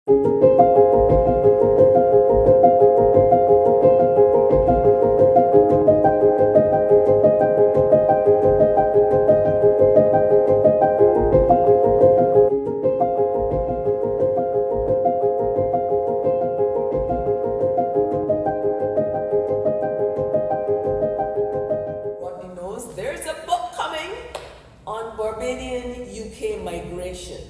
Rodney knows there's a book coming on Barbadian UK migration.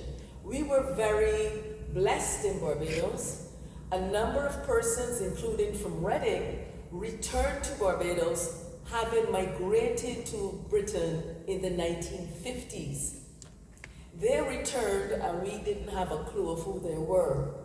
We were very blessed in Barbados. A number of persons, including from Reading, returned to Barbados having migrated to Britain in the 1950s. They returned and we didn't have a clue of who they were.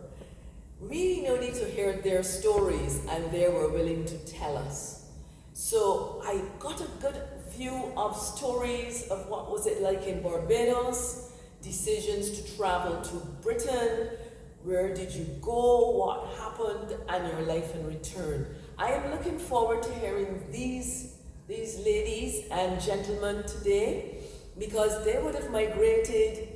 We needed to hear their stories and they were willing to tell us. So I got a good view of stories of what was it like in Barbados, decisions to travel to Britain, where did you go, what happened, and your life in return. I am looking forward to hearing these ladies and gentlemen today because they would have migrated,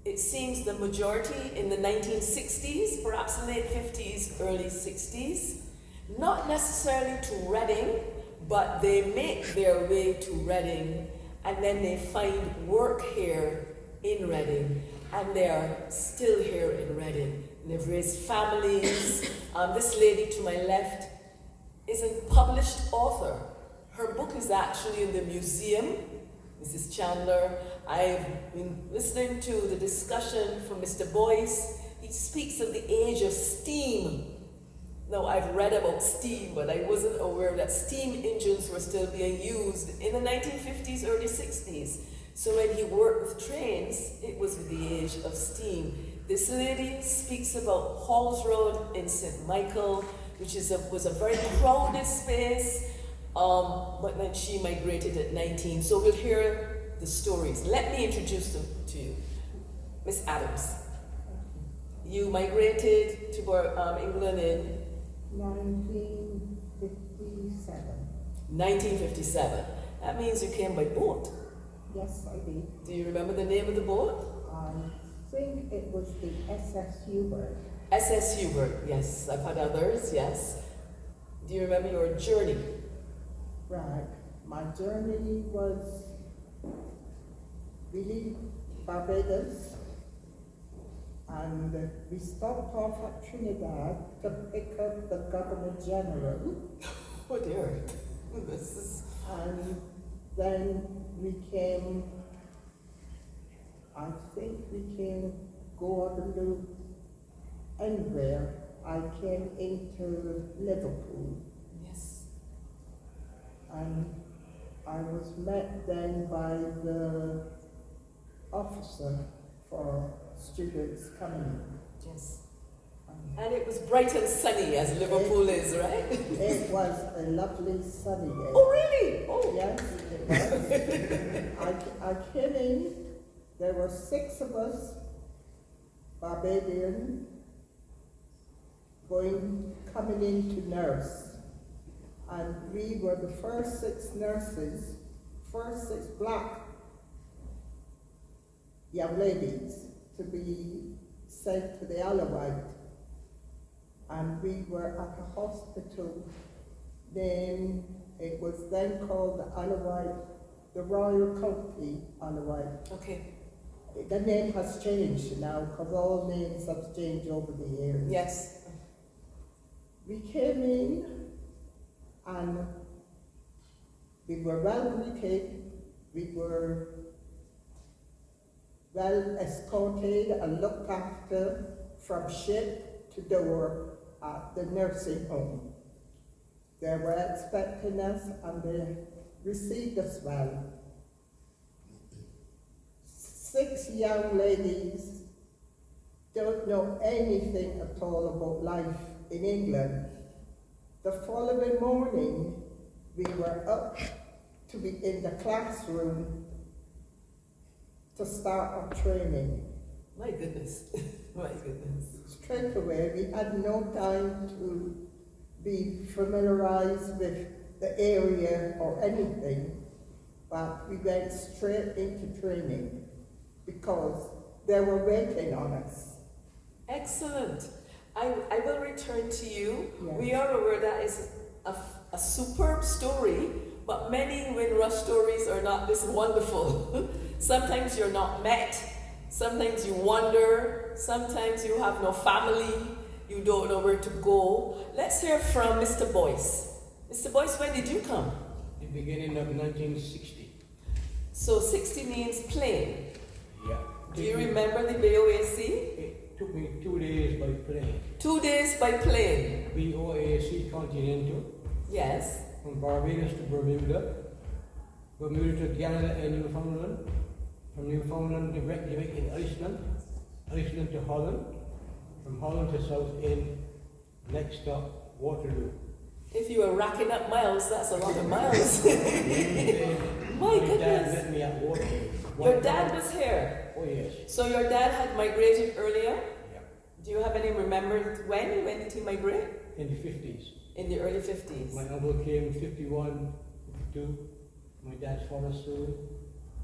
it seems the majority in the 1960s, perhaps late 50s, early 60s, not necessarily to Reading, but they make their way to Reading and then they find work here in Reading and they are still here in Reading. And they've raised families. This lady to my left is a published author. Her book is actually in the museum, Mrs. Chandler. I've been listening to the discussion from Mr. Boyce. He speaks of the age of steam. Now, I've read about steam, but I wasn't aware that steam engines were still being used in the 1950s, early 60s. So when he worked with trains, it was with the age of steam. This lady speaks about Halls Road in St. Michael, which was a very crowded space, but then she migrated at 19. So we'll hear the stories. Let me introduce them to you. Miss Adams, you migrated to England in 1957. 1957. That means you came by boat. Yes, I did. Do you remember the name of the boat? I think it was the SS Hubert. SS Hubert, yes. I've had others, yes. Do you remember your journey? Right. My journey was really Barbados, and we stopped off at Trinidad to pick up the Governor General. Oh dear. This is... And then we came, I think we came Guadeloupe, anywhere. I came into Liverpool. Yes. And I was met then by the officer for students coming in. Yes. And it was bright and sunny as Liverpool is, right? It was a lovely sunny day. Oh really? Oh. Yes, it was. I came in, there were 6 of us, Barbadian, coming in to nurse. And we were the first 6 nurses, first 6 black young ladies to be sent to the Alawite. And we were at a hospital, then it was then called the Alawite, the Royal County Alawite. Okay. The name has changed now because all names have changed over the years. Yes. We came in and we were well greeted, we were well escorted and looked after from ship to door at the nursing home. They were expecting us and they received us well. 6 young ladies don't know anything at all about life in England. The following morning, we were up to be in the classroom to start our training. My goodness. My goodness. Straight away, we had no time to be familiarized with the area or anything, but we went straight into training because they were waiting on us. Excellent. I will return to you. Yes. We are aware that is a superb story, but many Windrush stories are not this wonderful. Sometimes you're not met. Sometimes you wonder. Sometimes you have no family. You don't know where to go. Let's hear from Mr. Boyce. Mr. Boyce, when did you come? The beginning of 1960. So 60 means plane. Yeah. Do you remember the BOAC? It took me 2 days by plane. 2 days by plane. BOAC Continental, Yes. from Barbados to Bermuda, Bermuda to Canada and Newfoundland, from Newfoundland to Reykjavik in Iceland, Iceland to Holland, from Holland to South End, next stop, Waterloo. If you were racking up miles, that's a lot of miles. My goodness. dad met me at Waterloo. Your dad was here. Oh yes. So your dad had migrated earlier? Yeah. Do you have any remembrance when? When did he migrate? In the 50s. In the early 50s. My uncle came in 51, 52. My dad followed suit,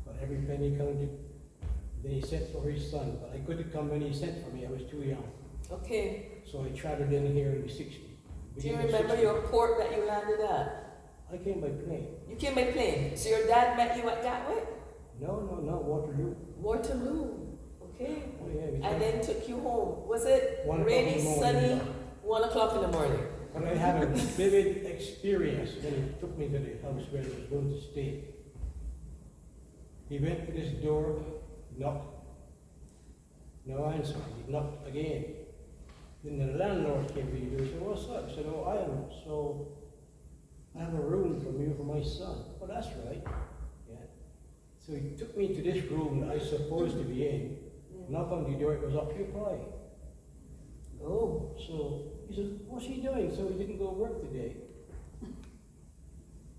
but every penny counted. Then he sent for his son, but I couldn't come when he sent for me. I was too young. Okay. So I traveled in here in the 60s. Do you remember your port that you landed at? I came by plane. You came by plane. So your dad met you at Gatwick? No, Waterloo. Waterloo. Okay. Oh yeah. we And came- then took you home. Was it 1 o'clock rainy, in the morning, sunny? yeah. 1 o'clock in the morning. But I had a vivid experience when he took me to the house where I was going to stay. He went to this door, knocked. No answer. He knocked again. Then the landlord came to the door and said, "What's up?" I said, "Oh, I am. So I have a room for you for my son." "Oh, that's right." Yeah. So he took me to this room that I was supposed to be in. Knock on the door, it was occupied. Oh. So he said, "What's he doing?" So he didn't go work today.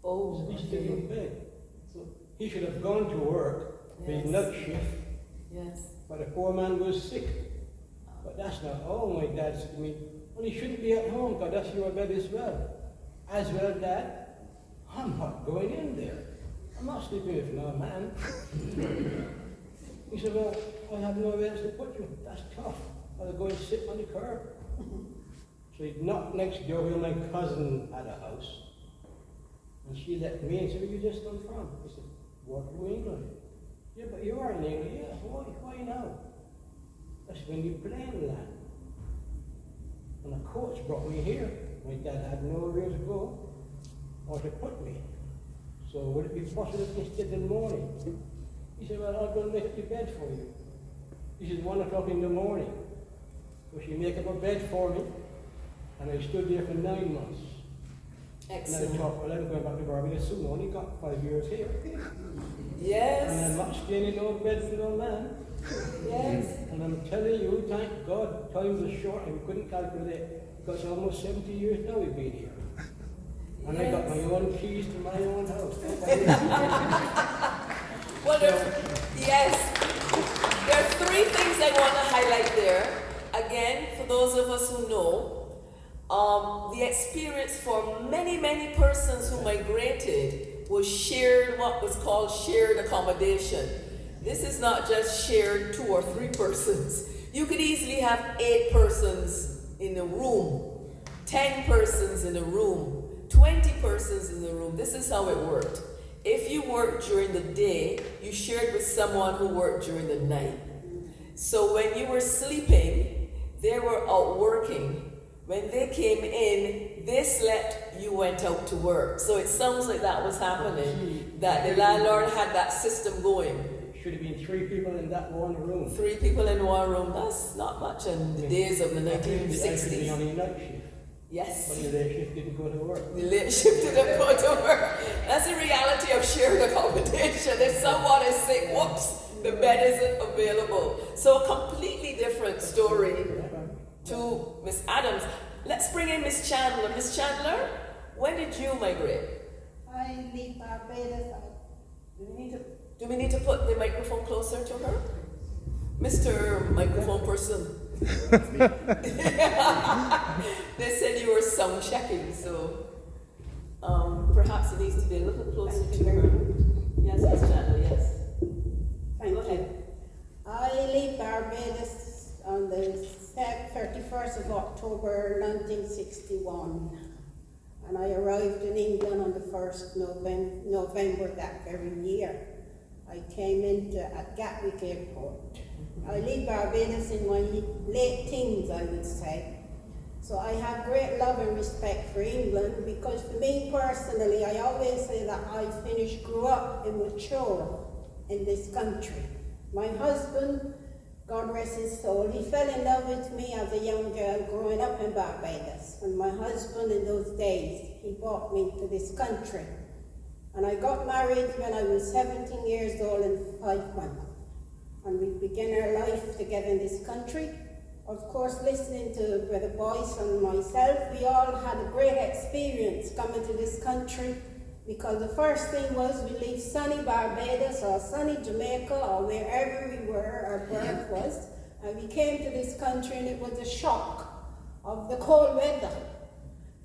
Oh. He's still in bed. So he should have gone to work, his Yes. night shift, Yes. but the poor man was sick. But that's not all. My dad said to me, "Well, he shouldn't be at home because that's your bed as well." "As well, Dad? I'm not going in there. I'm not sleeping with no man." He said, "Well, I have nowhere else to put you. That's tough. I'll go and sit on the curb." So he knocked next door where my cousin had a house. And she let me in. Said, "Where you just come from?" I said, "Waterloo, England." "Yeah, but you are in England." "Yeah, why now?" That's when the plane land. And the coach brought me here. My dad had nowhere to go or to put me. So would it be possible if we stayed in the morning? He said, "Well, I'll go and make up your bed for you." He said, 1 o'clock in the morning. So she make up a bed for me. And I stood there for 9 months. And I Excellent. thought, well, I'm going back to Barbados soon. I only got 5 years here. And I'm Yes. not staying in no bed for no man. Yes. And I'm telling you, thank God, time was short and we couldn't calculate it because almost 70 years now we've been here. And I got my own keys to my own house. Well, yes. There are 3 things I want to highlight there. Again, for those of us who know, the experience for many, many persons who migrated was shared, what was called shared accommodation. This is not just shared 2 or 3 persons. You could easily have 8 persons in a room, 10 persons in a room, 20 persons in the room. This is how it worked. If you worked during the day, you shared with someone who worked during the night. So when you were sleeping, they were out working. When they came in, they slept, you went out to work. So it sounds like that was happening, that the landlord had that system going. Should have been 3 people in that one room. 3 people in one room, that's not much in the days of the I could be 1960s. on a night shift, Yes. but the day shift didn't go to work. The late shift didn't go to work. That's the reality of shared accommodation. If someone is sick, whoops, the bed isn't available. So a completely different story to Miss Adams. Let's bring in Miss Chandler. Miss Chandler, when did you migrate? I leave Barbados. Do we need to put the microphone closer to her? Mr. Microphone person. They said you were sound checking, so perhaps it needs to be a little closer to her. Yes, Miss Chandler, yes. Thank Go you. ahead. I leave Barbados on the 31st of October 1961. And I arrived in England on the 1st November that very year. I came into at Gatwick Airport. I leave Barbados in my late teens, I would say. So I have great love and respect for England because for me personally, I always say that I grew up and matured in this country. My husband, God rest his soul, he fell in love with me as a young girl growing up in Barbados. And my husband in those days, he brought me to this country. And I got married when I was 17 years old and 5 months. And we began our life together in this country. Of course, listening to Brother Boyce and myself, we all had a great experience coming to this country because the first thing was we leave sunny Barbados or sunny Jamaica or wherever we were, our birth was, and we came to this country and it was a shock of the cold weather.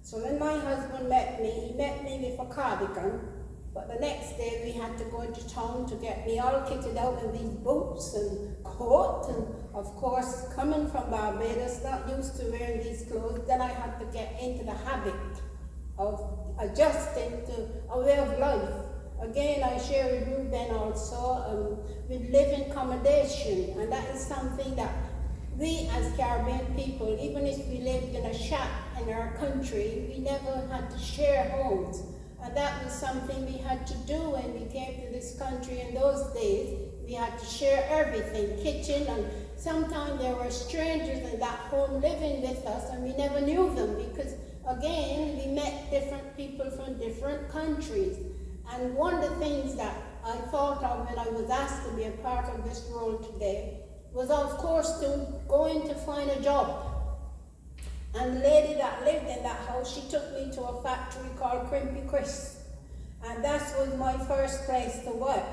So when my husband met me, he met me with a cardigan, but the next day we had to go into town to get me all kitted out in these boots and coat, and of course coming from Barbados, not used to wearing these clothes, then I had to get into the habit of adjusting to a way of life. Again, I share with Ruben also with living accommodation, and that is something that we as Caribbean people, even if we lived in a shack in our country, we never had to share homes. And that was something we had to do when we came to this country in those days. We had to share everything, kitchen, and sometimes there were strangers in that home living with us and we never knew them because, again, we met different people from different countries. And one of the things that I thought of when I was asked to be a part of this role today was, of course, to go in to find a job. And the lady that lived in that house, she took me to a factory called Crimpy Crisp. And that was my first place to work.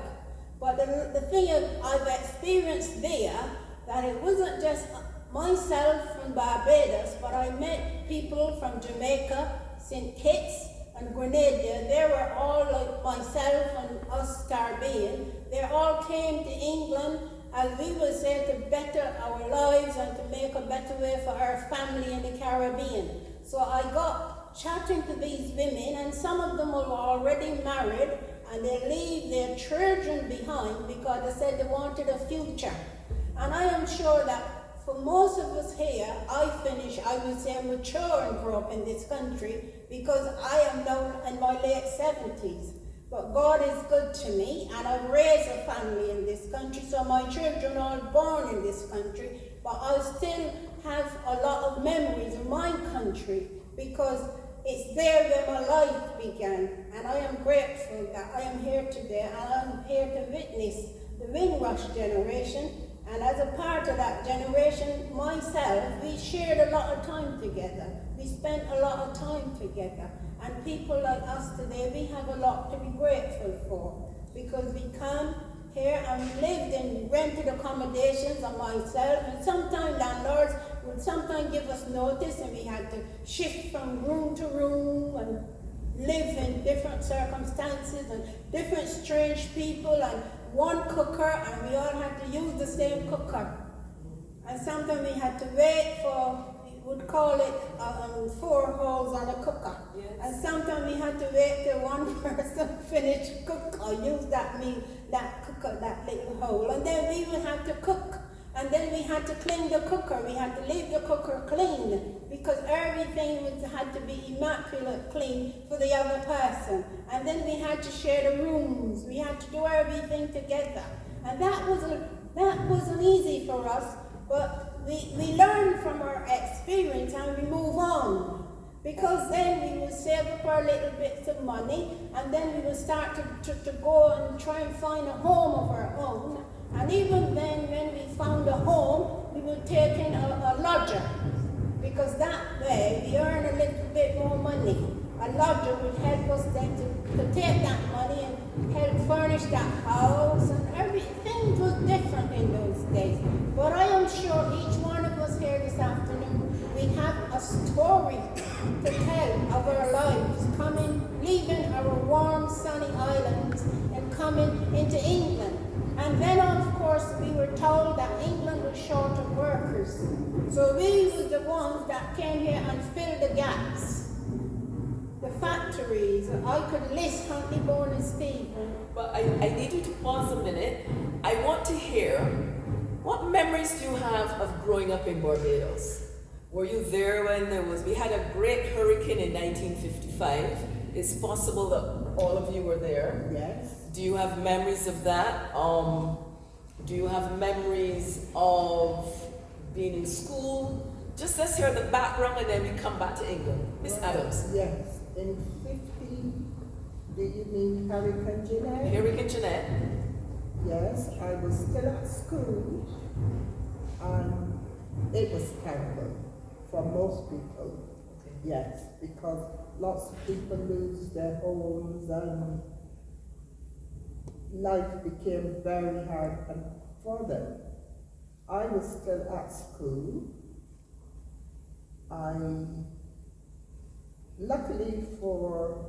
But the thing I've experienced there, that it wasn't just myself from Barbados, but I met people from Jamaica, St. Kitts, and Grenada. They were all like myself and us Caribbean. They all came to England, as we would say, to better our lives and to make a better way for our family in the Caribbean. So I got chatting to these women, and some of them were already married, and they leave their children behind because they said they wanted a future. And I am sure that for most of us here, I would say mature and grow up in this country because I am now in my late 70s. But God is good to me, and I've raised a family in this country, so my children are born in this country, but I still have a lot of memories of my country because it's there where my life began, and I am grateful that I am here today, and I'm here to witness the Windrush generation, and as a part of that generation, myself, we shared a lot of time together. We spent a lot of time together. And people like us today, we have a lot to be grateful for because we come here and we lived in rented accommodations on myself, and sometimes landlords would sometimes give us notice and we had to shift from room to room and live in different circumstances and different strange people and one cooker, and we all had to use the same cooker. And sometimes we had to wait for, would call it 4 holes on a cooker. Yes. And sometimes we had to wait till one person finished cook or use that cooker, that little hole. And then we would have to cook. And then we had to clean the cooker. We had to leave the cooker clean because everything had to be immaculate clean for the other person. And then we had to share the rooms. We had to do everything together. And that wasn't easy for us, but we learn from our experience and we move on. Because then we would save up our little bits of money, and then we would start to go and try and find a home of our own. And even then, when we found a home, we would take in a lodger. Because that way we earn a little bit more money. A lodger would help us then to take that money and help furnish that house, and everything was different in those days. But I am sure each one of us here this afternoon, we have a story to tell of our lives, leaving our warm, sunny islands and coming into England. And then, of course, course, we were told that England was short of workers. So we were the ones that came here and filled the gaps. The factories, I could list Huntley Born and Stephen. But I need you to pause a minute. I want to hear, what memories do you have of growing up in Barbados? Were you there when we had a great hurricane in 1955. It's possible that all of you were there. Yes. Do you have memories of that? Do you have memories of being in school? Just let's hear the background and then we come back to England. Miss Adams. Yes. In 50, do you mean Hurricane Jeanette? Hurricane Jeanette. Yes, I was still at school, and it was terrible for most people. Okay. Yes, because lots of people lose their homes and life became very hard for them. I was still at school. Luckily for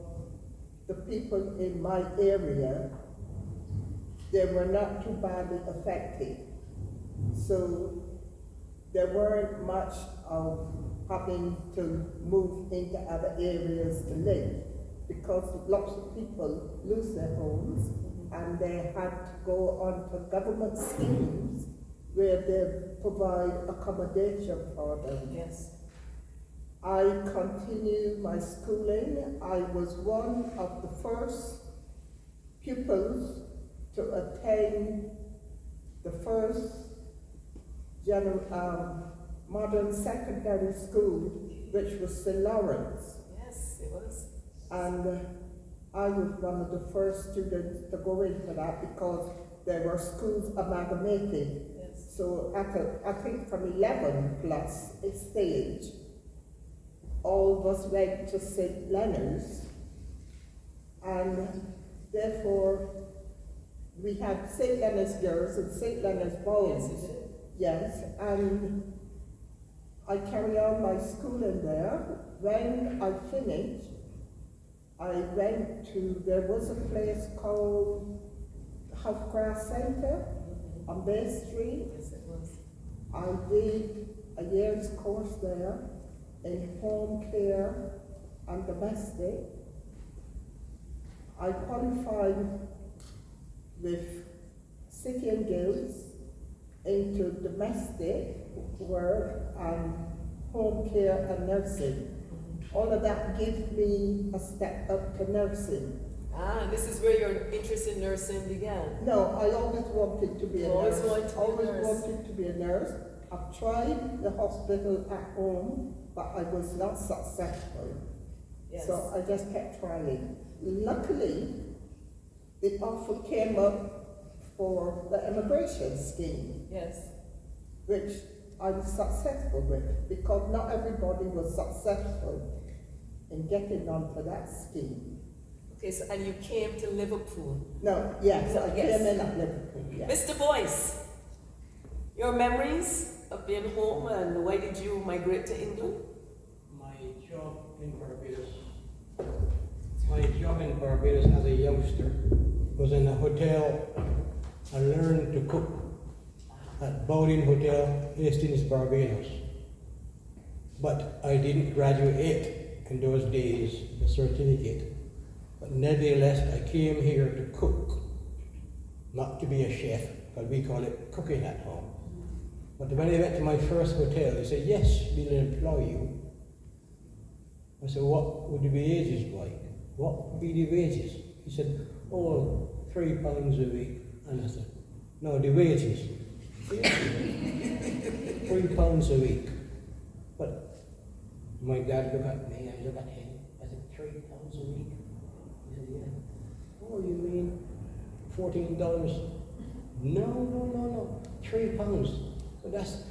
the people in my area, they were not too badly affected. So there weren't much of having to move into other areas to live, because lots of people lose their homes and they had to go on to government schemes where they provide accommodation for them. Yes. I continued my schooling. I was one of the first pupils to attend the first modern secondary school, which was St. Lawrence. Yes, it was. And I was one of the first students to go into that because there were schools amalgamated. Yes. So I think from 11 plus a stage, all of us went to St. Leonard's, and therefore we had St. Leonard's girls and St. Leonard's boys. Yes, you did. Yes, and I carried on my schooling there. When I finished, I went to, there was a place called Hofgrass Center on Bay Street. Yes, it was. I did a year's course there in home care and domestic. I qualified with City and Guilds into domestic work and home care and nursing. All of that gave me a step up to nursing. Ah, and this is where your interest in nursing began. No, I always wanted to be a Always nurse. wanted to be a Always nurse. wanted to be a nurse. I've tried the hospital at home, but I was not successful. Yes. So I just kept trying. Luckily, the offer came up for the immigration scheme, Yes. which I was successful with, because not everybody was successful in getting onto that scheme. Okay, so and you came to Liverpool. No, yes, I Yes. came in at Liverpool, yes. Mr. Boyce, your memories of being home and why did you migrate to England? My job in Barbados as a youngster was in a hotel. I learned to cook at Bowden Hotel, Hastings, Barbados. But I didn't graduate in those days, the certificate. But nevertheless, I came here to cook, not to be a chef, because we call it cooking at home. But when I went to my first hotel, they said, yes, we'll employ you. I said, what would the wages like? What would be the wages? He said, oh, £3 a week. And I said, no, the wages. £3 a week. But my dad looked at me, I looked at him. I said, £3 a week? He said, yeah. Oh, you mean $14? No, £3. But that's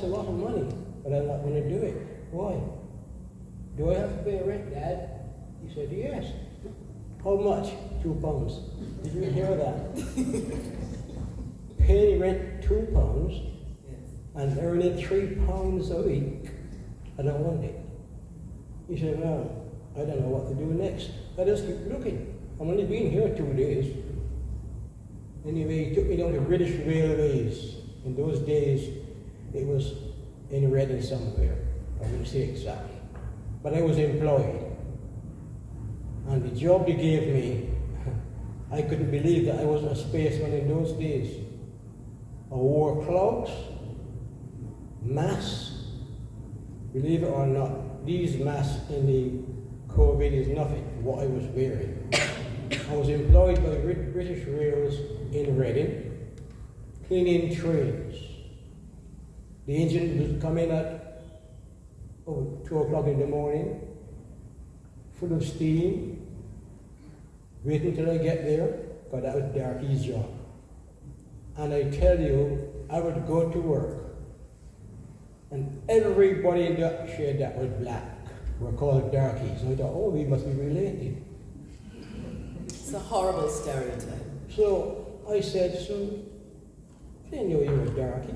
a lot of money. But I'm not going to do it. Why? Do I have to pay rent, Dad? He said, yes. How much? £2. Did you hear that? Pay rent £2 and earning £3 a week. I don't want it. He said, well, I don't know what to do next. I just keep looking. I'm only been here 2 days. Anyway, he took me down to British Railways. In those days, it was in Reading somewhere. I wouldn't say exactly. But I was employed. And the job they gave me, I couldn't believe that I wasn't a spaceman in those days. I wore cloaks, masks. Believe it or not, these masks in the COVID is nothing for what I was wearing. I was employed by British Rails in Reading, cleaning trains. The engine would come in at 2 o'clock in the morning, full of steam, wait until I get there, because that was Darky's job. And I tell you, I would go to work, and everybody in that shed that was black were called darkies. And I thought, oh, we must be related. It's a horrible stereotype. So I said, so I didn't know you were darky.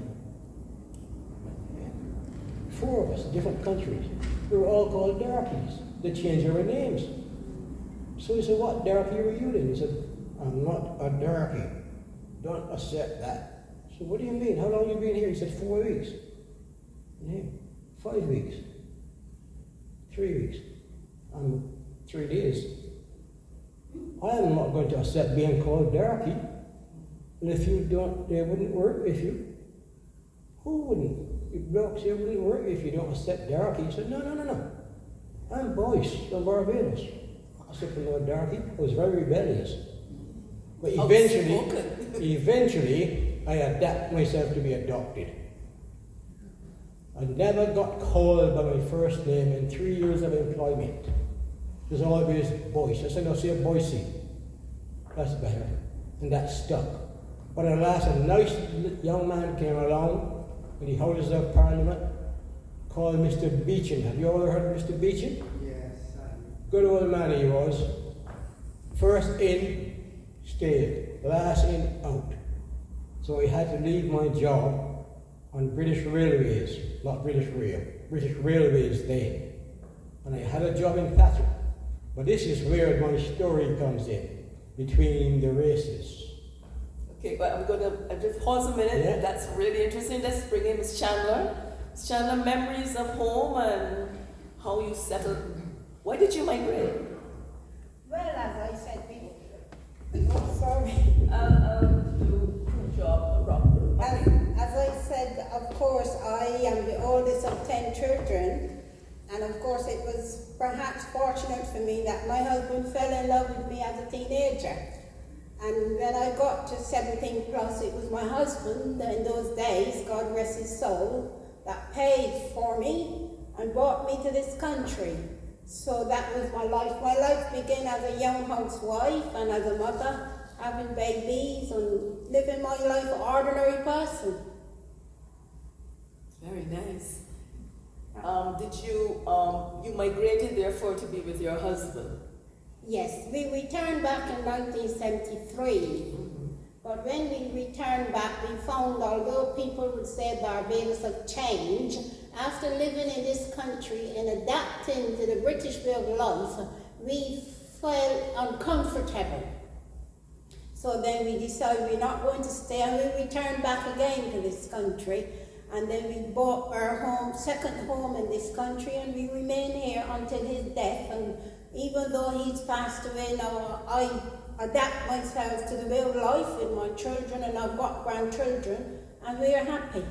4 of us, different countries, we were all called darkies. They changed our names. So he said, what darky are you then? He said, I'm not a darky. Don't accept that. So what do you mean? How long have you been here? He said, 4 weeks. Yeah, 5 weeks. 3 weeks. 3 days. I am not going to accept being called darky. And if you don't, they wouldn't work with you. Who wouldn't? You blokes here wouldn't work if you don't accept darky. He said, no. I'm Boyce from Barbados. I said, no, darky. I was very rebellious. But eventually, I adapt myself to be adopted. I never got called by my first name in 3 years of employment. It was always Boyce. I said, no, say Boycey. That's better. And that stuck. But at last, a nice young man came along in the Houses of Parliament called Mr. Beechin. Have you ever heard of Mr. Beechin? Yes. Good old man he was. First in, stayed. Last in, out. So I had to leave my job on British Railways, not British Rail, British Railways then. And I had a job in Thatcher. But this is where my story comes in, between the races. Okay, but I'm going to just pause a minute. Yeah. That's really interesting. Let's bring in Ms. Chandler. Ms. Chandler, memories of home and how you settled. Why did you migrate? Well, as I said before, sorry. Do job properly. As I said, of course, I am the oldest of 10 children, and of course it was perhaps fortunate for me that my husband fell in love with me as a teenager. And when I got to 17 plus, it was my husband in those days, God rest his soul, that paid for me and brought me to this country. So that was my life. My life began as a young housewife and as a mother, having babies and living my life an ordinary person. Very nice. Did you you migrated therefore to be with your husband? Yes, we returned back in 1973. But when we returned back, we found, although people would say Barbados have changed, after living in this country and adapting to the British way of life, we felt uncomfortable. So then we decided we're not going to stay, and we returned back again to this country. And then we bought our second home in this country, and we remained here until his death. And even though he's passed away now, I adapt myself to the way of life with my children, and I've got grandchildren, and we are happy.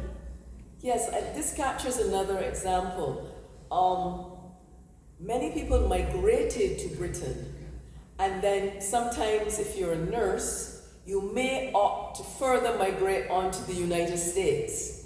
Yes, this captures another example. Many people migrated to Britain, and then sometimes if you're a nurse, you may opt to further migrate onto the United States.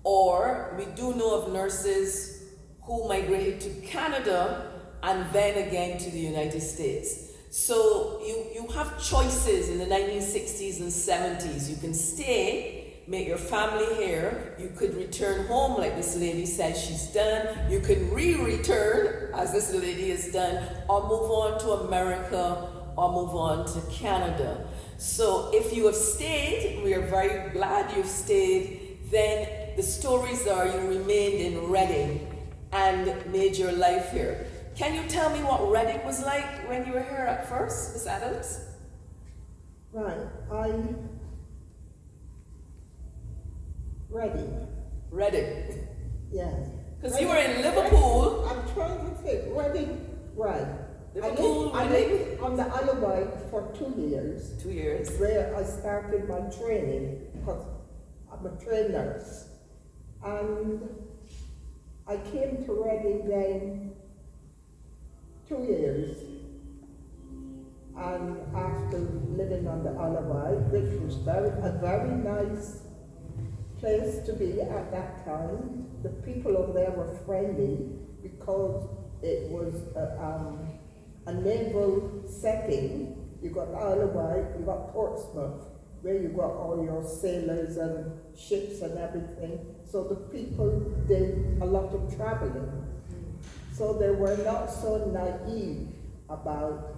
Or we do know of nurses who migrated to Canada and then again to the United States. So you have choices in the 1960s and 70s. You can stay, make your family here. You could return home like this lady says she's done. You can re-return, as this lady has done, or move on to America or move on to Canada. So if you have stayed, we are very glad you've stayed, then the stories are you remained in Reading and made your life here. Can you tell me what Reading was like when you were here at first, Miss Adams? Right, I Reading. Reading. Yes. Because you were in Liverpool. I'm trying to think. Reading, right. Liverpool, I Reading. lived on the Isle of Wight for 2 years, 2 years. where I started my training, because I'm a trained nurse. And I came to Reading then 2 years. And after living on the Isle of Wight, which was a very nice place to be at that time. The people over there were friendly because it was a naval setting. You got Isle of Wight, you got Portsmouth, where you got all your sailors and ships and everything. So the people did a lot of traveling. So they were not so naive about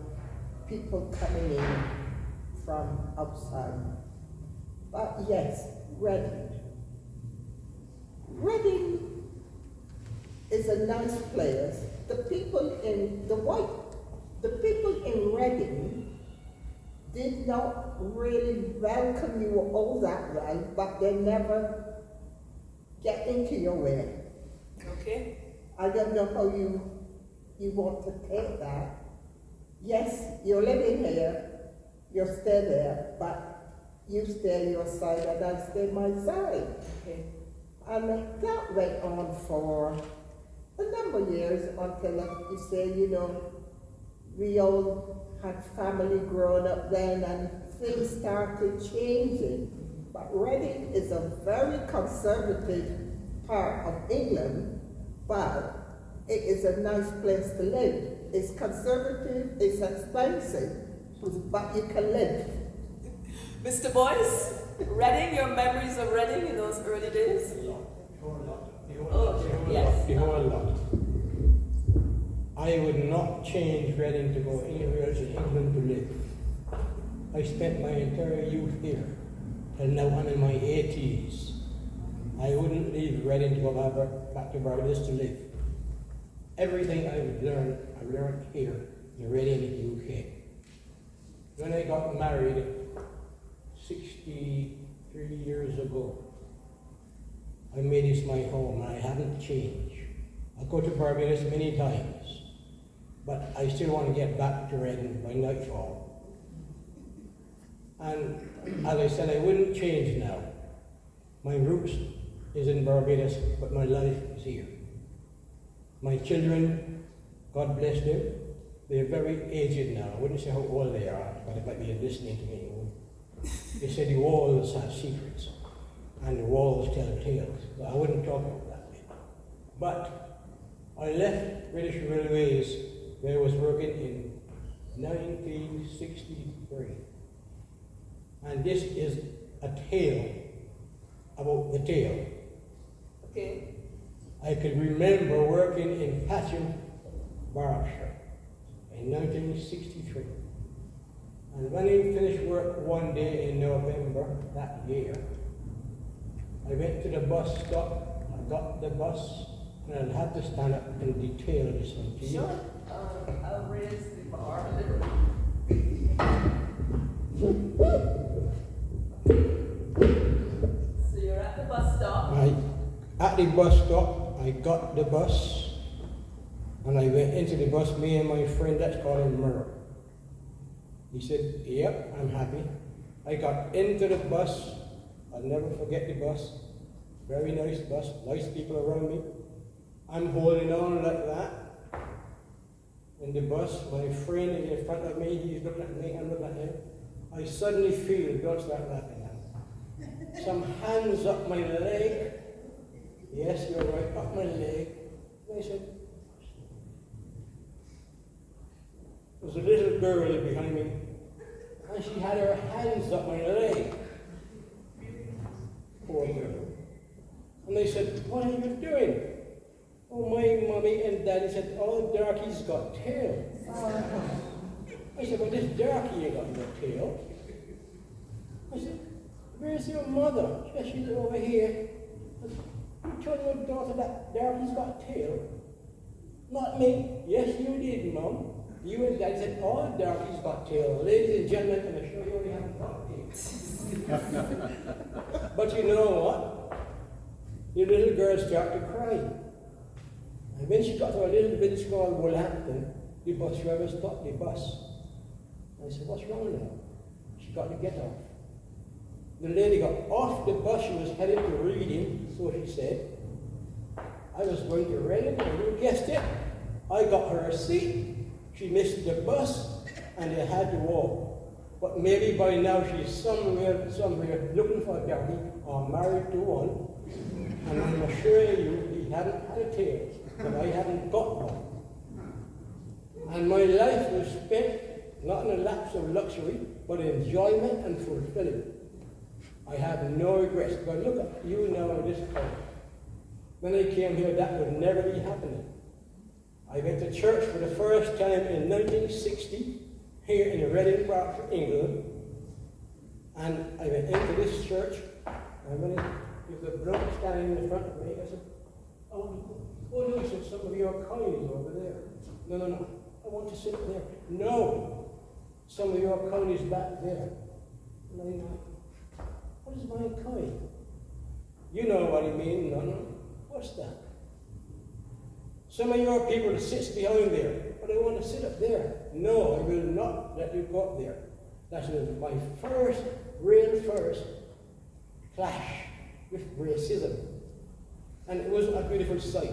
people coming in from outside. But yes, Reading. Reading is a nice place. The people in Reading did not really welcome you all that well, but they never get into your way. Okay. I don't know how you want to take that. Yes, you're living here, you stay there, but you stay your side and I stay my side. Okay. And that went on for a number of years until you say, you know, we all had family growing up then and things started changing. But Reading is a very conservative part of England, but it is a nice place to live. It's conservative, it's expensive, but you can live. Mr. Boyce, Reading, your memories of Reading in those early days? The whole lot. I would not change Reading to go anywhere else in England to live. I spent my entire youth here, and now I'm in my 80s. I wouldn't leave Reading to go back to Barbados to live. Everything I've learned here in Reading, UK. When I got married 63 years ago, I made this my home and I haven't changed. I go to Barbados many times, but I still want to get back to Reading by nightfall. And as I said, I wouldn't change now. My roots is in Barbados, but my life is here. My children, God bless them, they're very aged now. I wouldn't say how old they are, but they might be listening to me. They say the walls have secrets, and the walls tell tales. But I wouldn't talk about that. But I left British Railways where I was working in 1963. And this is a tale about the tale. Okay. I could remember working in Patcham, Berkshire in 1963. And when I finished work one day in November that year, I went to the bus stop, I got the bus, and I had to stand up and detail this one to you. Sure. I'll raise the bar a little. So you're at the bus stop. At the bus stop, I got the bus, and I went into the bus, me and my friend, let's call him Merle. He said, yep, I'm happy. I got into the bus, I'll never forget the bus. Very nice bus, nice people around me. I'm holding on like that. In the bus, my friend is in front of me, he's looking at me, I'm looking at him. I suddenly feel, don't start laughing now. Some hands up my leg. Yes, you're right, up my leg. And I said, there's a little girl behind me, and she had her hands up my leg. Poor girl. And they said, what are you doing? Oh, my mommy and daddy said, oh, Darky's got tail. I said, well, this Darky ain't got no tail. I said, where's your mother? She said, she's over here. I said, you told your daughter that Darky's got tail? Not me. Yes, you did, Mom. You and Dad said, all Darky's got tail. Ladies and gentlemen, can I show you we haven't got tail? But you know what? the little girl started to cry. And when she got to a little village called Wolverhampton, the bus driver stopped the bus. I said, what's wrong now? She got to get off. The lady got off the bus, she was headed to Reading, so she said. I was going to Reading, and you guessed it. I got her a seat. She missed the bus, and they had to walk. But maybe by now she's somewhere looking for a daddy or married to one. And I'm assuring you, he hadn't had a tail, but I hadn't got one. And my life was spent not in a lapse of luxury, but in enjoyment and fulfilling. I have no regrets. But look at you now at this point. When I came here, that would never be happening. I went to church for the first time in 1960, here in Reading Park, England. And I went into this church, and when the brother standing in the front of me, I said, oh no, he said, some of your coins over there. No, I want to sit there. No, some of your coin is back there. And I know, what is my coin? You know what I mean, no. What's that? Some of your people sits behind there, but I want to sit up there. No, I will not let you go up there. That was my real first clash with racism. And it wasn't a beautiful sight.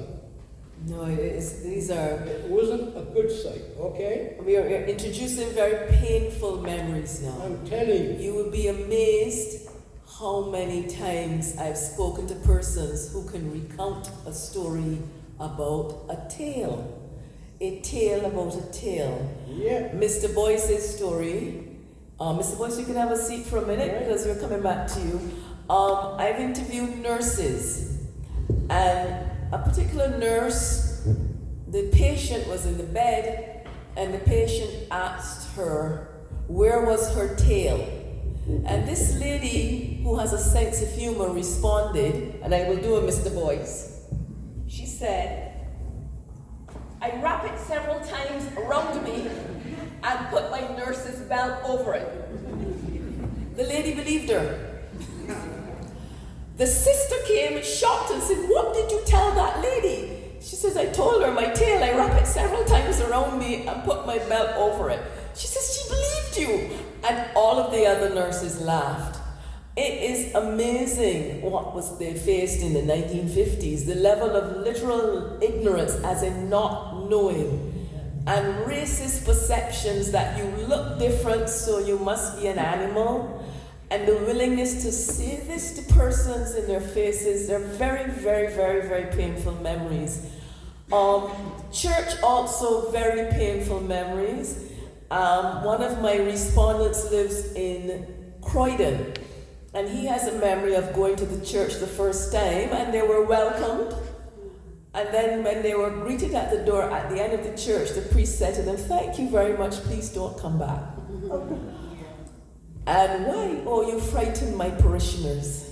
No, it wasn't a good sight, okay? We are introducing very painful memories now. I'm telling you. You will be amazed how many times I've spoken to persons who can recount a story about a tale. A tale about a tale. Yeah. Mr. Boyce's story. Mr. Boyce, you can have a seat for a minute because we're coming back to you. I've interviewed nurses, and a particular nurse, the patient was in the bed, and the patient asked her, where was her tail? And this lady, who has a sense of humor, responded, and I will do a Mr. Boyce. She said, I wrap it several times around me and put my nurse's belt over it. The lady believed her. The sister came shocked and said, what did you tell that lady? She says, I told her my tail, I wrap it several times around me and put my belt over it. She says, she believed you. And all of the other nurses laughed. It is amazing what they faced in the 1950s, the level of literal ignorance as in not knowing, and racist perceptions that you look different, so you must be an animal, and the willingness to say this to persons in their faces. They're very, very, very, very painful memories. Church also very painful memories. One of my respondents lives in Croydon, and he has a memory of going to the church the first time, and they were welcomed. And then when they were greeted at the door at the end of the church, the priest said to them, thank you very much, please don't come back. And why? Oh, you frightened my parishioners.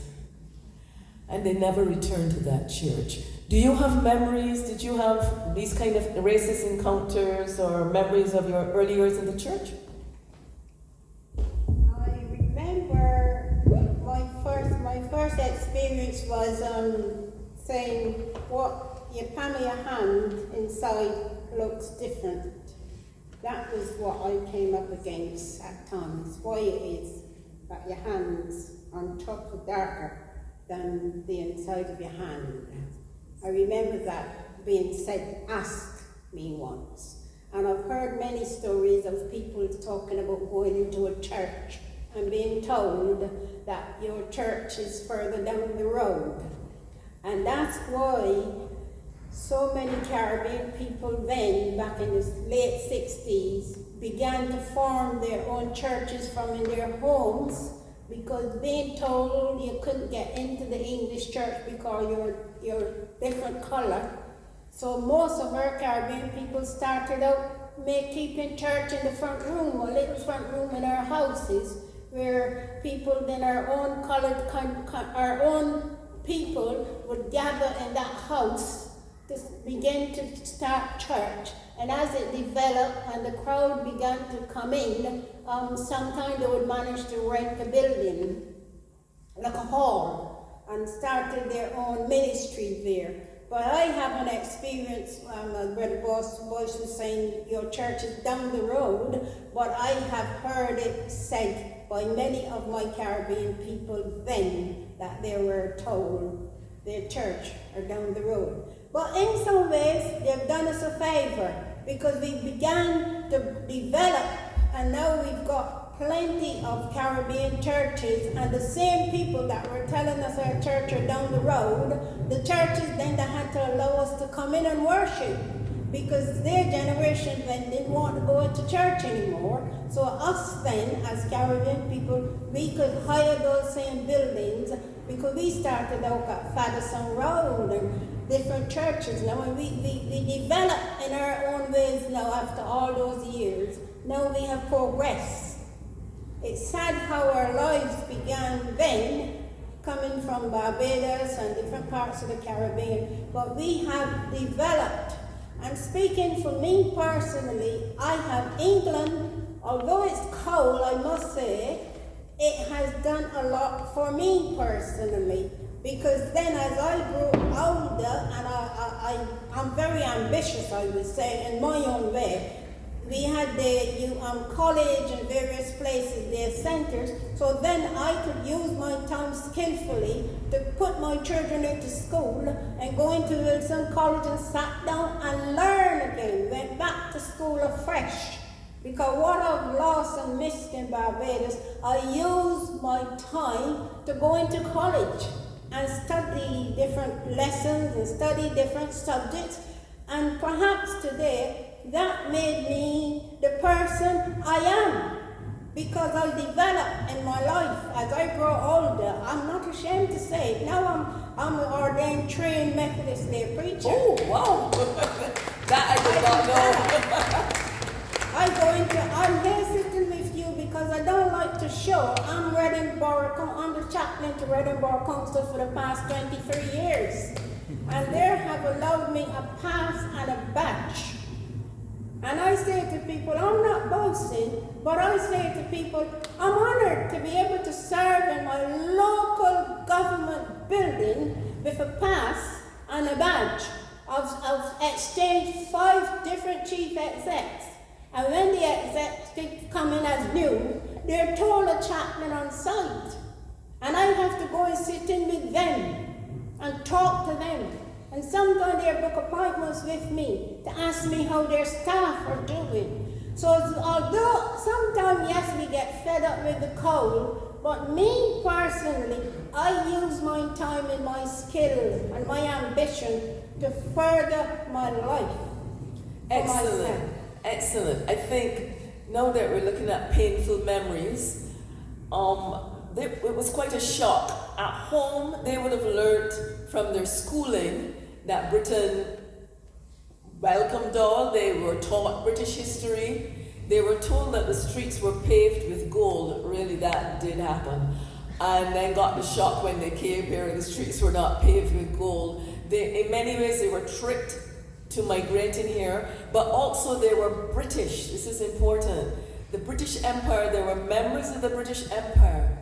And they never returned to that church. Do you have memories? Did you have these kind of racist encounters or memories of your early years in the church? I remember my first experience was saying what you palm of your hand inside looks different. That was what I came up against at times. Why it is that your hands on top are darker than the inside of your hand. I remember that being said, ask me once. And I've heard many stories of people talking about going into a church and being told that your church is further down the road. And that's why so many Caribbean people then, back in the late 60s, began to form their own churches from in their homes, because being told you couldn't get into the English church because you're different colour. So most of our Caribbean people started out keeping church in the front room, a little front room in our houses, where people then our own people would gather in that house to begin to start church. And as it developed and the crowd began to come in, sometimes they would manage to rent a building, like a hall, and started their own ministry there. But I have an experience, Brother Boyce was saying your church is down the road, but I have heard it said by many of my Caribbean people then that they were told their church are down the road. But in some ways, they've done us a favor because we began to develop, and now we've got plenty of Caribbean churches, and the same people that were telling us our church are down the road, the churches then that had to allow us to come in and worship because their generation then didn't want to go into church anymore. So us then, as Caribbean people, we could hire those same buildings because we started out at Faddison Road and different churches now, and we developed in our own ways now after all those years. Now we have progressed. It's sad how our lives began then, coming from Barbados and different parts of the Caribbean, but we have developed. And speaking for me personally, I have England, although it's cold, I must say, it has done a lot for me personally, because then as I grew older, and I'm very ambitious, I would say, in my own way. We had the college and various places, their centers, so then I could use my time skillfully to put my children into school and go into Wilson College and sat down and learn again, went back to school afresh. Because what I've lost and missed in Barbados, I used my time to go into college and study different lessons and study different subjects, and perhaps today, that made me the person I am, because I developed in my life as I grow older. I'm not ashamed to say it. Now I'm an ordained, trained Methodist lay preacher. Oh, wow. That I did not know. I'm here sitting with you because I don't like to show. I'm the chaplain to Reading Borough Council for the past 23 years. And they have allowed me a pass and a badge. And I say to people, I'm not boasting, but I say to people, I'm honored to be able to serve in my local government building with a pass and a badge. I've exchanged 5 different chief execs. And when the execs come in as new, they're told a chaplain on site. And I have to go and sit in with them and talk to them. And sometimes they book appointments with me to ask me how their staff are doing. So although sometimes, yes, we get fed up with the cold, but me personally, I use my time and my skills and my ambition to further my life. Excellent, excellent. I think now that we're looking at painful memories, it was quite a shock. At home, they would have learnt from their schooling that Britain welcomed all. They were taught British history. They were told that the streets were paved with gold. Really, that did happen. And then got the shock when they came here and the streets were not paved with gold. In many ways, they were tricked to migrating here, but also they were British. This is important. The British Empire, they were members of the British Empire.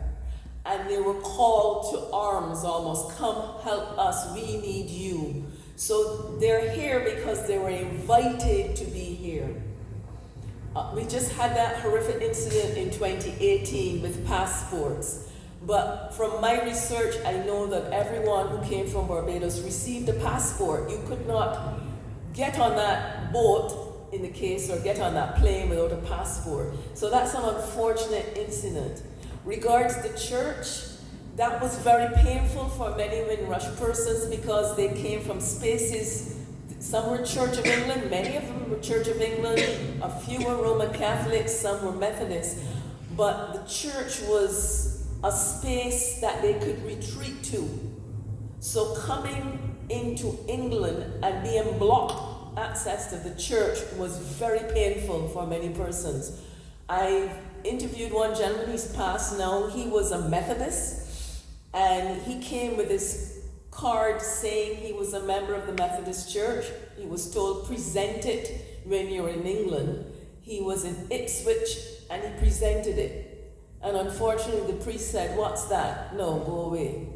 And they were called to arms almost. Come help us, we need you. So they're here because they were invited to be here. We just had that horrific incident in 2018 with passports. But from my research, I know that everyone who came from Barbados received a passport. You could not get on that boat, in the case, or get on that plane without a passport. So that's an unfortunate incident. Regards the church, that was very painful for many Windrush persons because they came from spaces. Some were Church of England, many of them were Church of England, a few were Roman Catholics, some were Methodists. But the church was a space that they could retreat to. So coming into England and being blocked access to the church was very painful for many persons. I interviewed one gentleman, he's passed now. He was a Methodist, and he came with his card saying he was a member of the Methodist Church. He was told, present it when you're in England. He was in Ipswich, and he presented it. And unfortunately, the priest said, what's that? No, go away.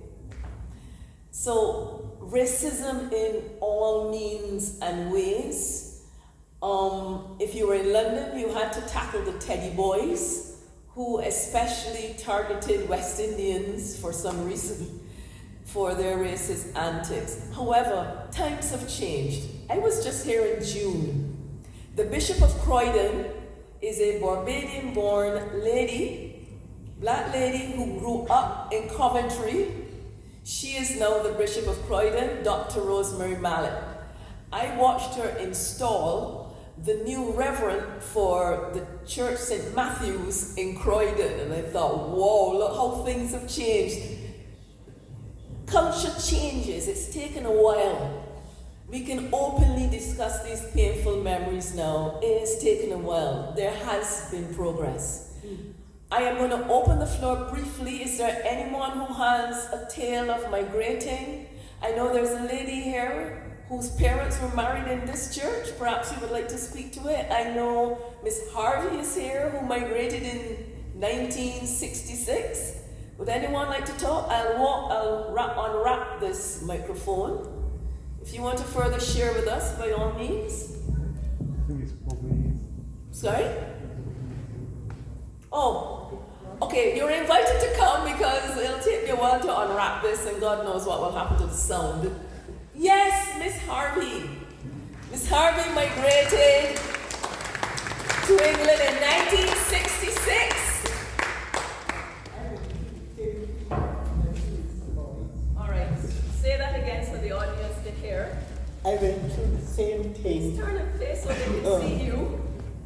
So racism in all means and ways. If you were in London, you had to tackle the Teddy Boys, who especially targeted West Indians for some reason for their racist antics. However, times have changed. I was just here in June. The Bishop of Croydon is a Barbadian-born lady, black lady who grew up in Coventry. She is now the Bishop of Croydon, Dr. Rosemary Mallet. I watched her install the new reverend for the Church St. Matthew's in Croydon, and I thought, whoa, look how things have changed. Culture changes, it's taken a while. We can openly discuss these painful memories now. It has taken a while. There has been progress. I am going to open the floor briefly. Is there anyone who has a tale of migrating? I know there's a lady here whose parents were married in this church. Perhaps you would like to speak to it. I know Miss Harvey is here who migrated in 1966. Would anyone like to talk? I'll unwrap this microphone. If you want to further share with us, by all means. Sorry? Oh, okay, you're invited to come because it'll take me a while to unwrap this and God knows what will happen to the sound. Yes, Miss Harvey. Miss Harvey migrated to England in 1966. All right, say that again so the audience can hear. I went through the same thing. Please turn and face so they can see you.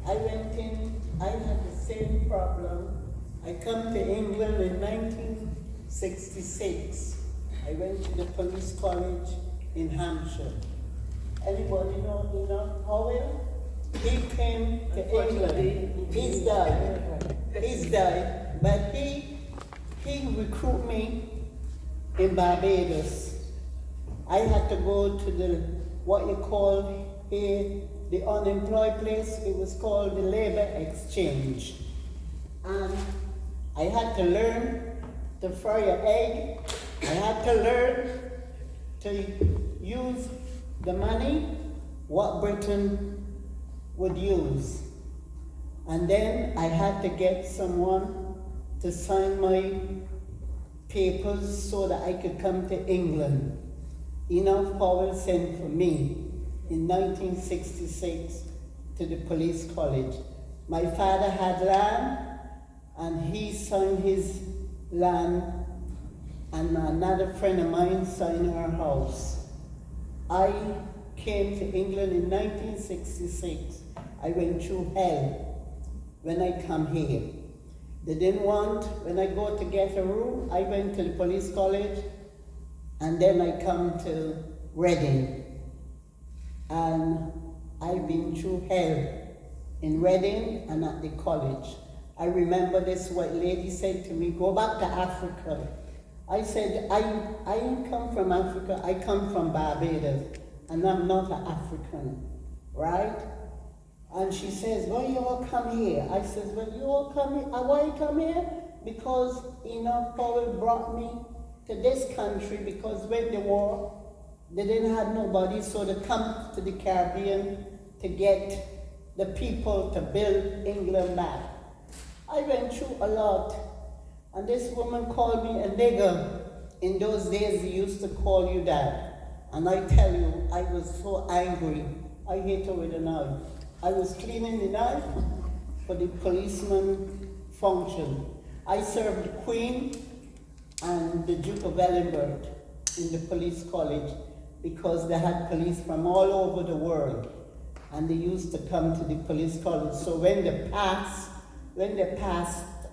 I went in, I had the same problem. I come to England in 1966. I went to the police college in Hampshire. Anybody know Enoch Howell? He came to England. He's died. He's died. But he recruited me in Barbados. I had to go to what you call here, the unemployed place. It was called the labor exchange. And I had to learn to fry an egg. I had to learn to use the money what Britain would use. And then I had to get someone to sign my papers so that I could come to England. Enoch Powell sent for me in 1966 to the police college. My father had land and he signed his land and another friend of mine signed her house. I came to England in 1966. I went through hell when I come here. They didn't want, when I go to get a room, I went to the police college and then I come to Reading. And I've been through hell in Reading and at the college. I remember this white lady said to me, go back to Africa. I said, I ain't come from Africa, I come from Barbados, and I'm not an African, right? And she says, why you all come here? I says, well, you all come here. Why you come here? Because Enoch Powell brought me to this country because when the war, they didn't have nobody, so they come to the Caribbean to get the people to build England back. I went through a lot, and this woman called me a nigger. In those days, they used to call you that. And I tell you, I was so angry. I hit her with a knife. I was cleaning the knife for the policeman function. I served the Queen and the Duke of Edinburgh in the police college because they had police from all over the world. And they used to come to the police college. So when they passed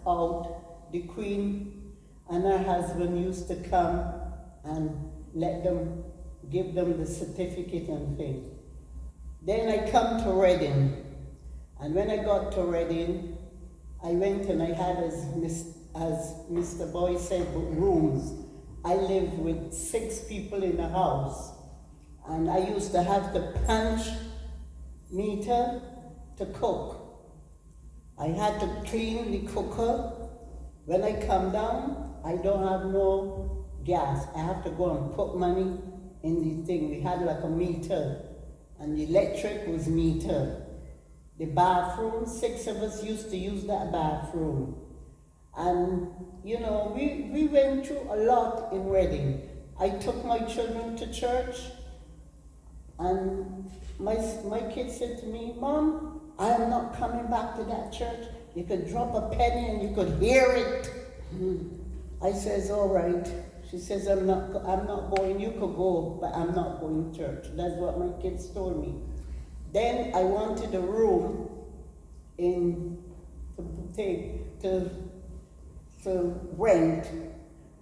out, the Queen and her husband used to come and give them the certificate and things. Then I come to Reading, and when I got to Reading, I went and I had, as Mr. Boy said, rooms. I lived with 6 people in a house, and I used to have the punch meter to cook. I had to clean the cooker. When I come down, I don't have no gas. I have to go and put money in the thing. We had like a meter, and the electric was meter. The bathroom, 6 of us used to use that bathroom. And, you know, we went through a lot in Reading. I took my children to church, and my kids said to me, Mom, I am not coming back to that church. You could drop a penny and you could hear it. I says, all right. She says, I'm not going. You could go, but I'm not going to church. That's what my kids told me. Then I wanted a room to rent,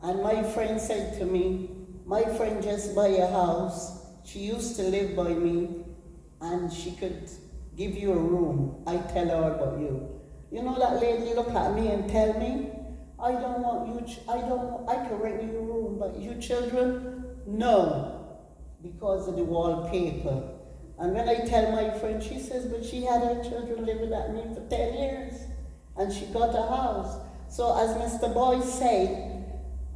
and my friend said to me, my friend just buy a house. She used to live by me, and she could give you a room. I tell her about you. You know that lady look at me and tell me, I don't want you, I can rent you a room, but you children, no, because of the wallpaper. And when I tell my friend, she says, but she had her children living at me for 10 years, and she got a house. So as Mr. Boyce said,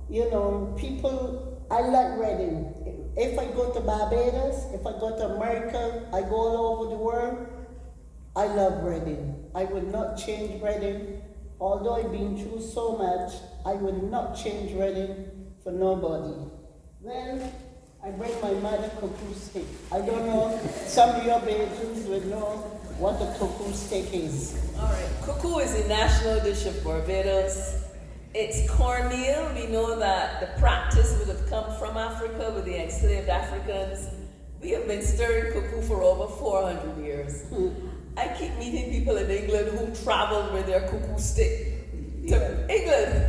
you know, people, I like Reading. If I go to Barbados, if I go to America, I go all over the world, I love Reading. I would not change Reading. Although I've been through so much, I would not change Reading for nobody. Well, I bring my mother cuckoo stick. I don't know, some of your Bajans would know what a cuckoo stick is. All right, cuckoo is the national dish of Barbados. It's cornmeal. We know that the practice would have come from Africa with the enslaved Africans. We have been stirring cuckoo for over 400 years. I keep meeting people in England who traveled with their cuckoo stick to England.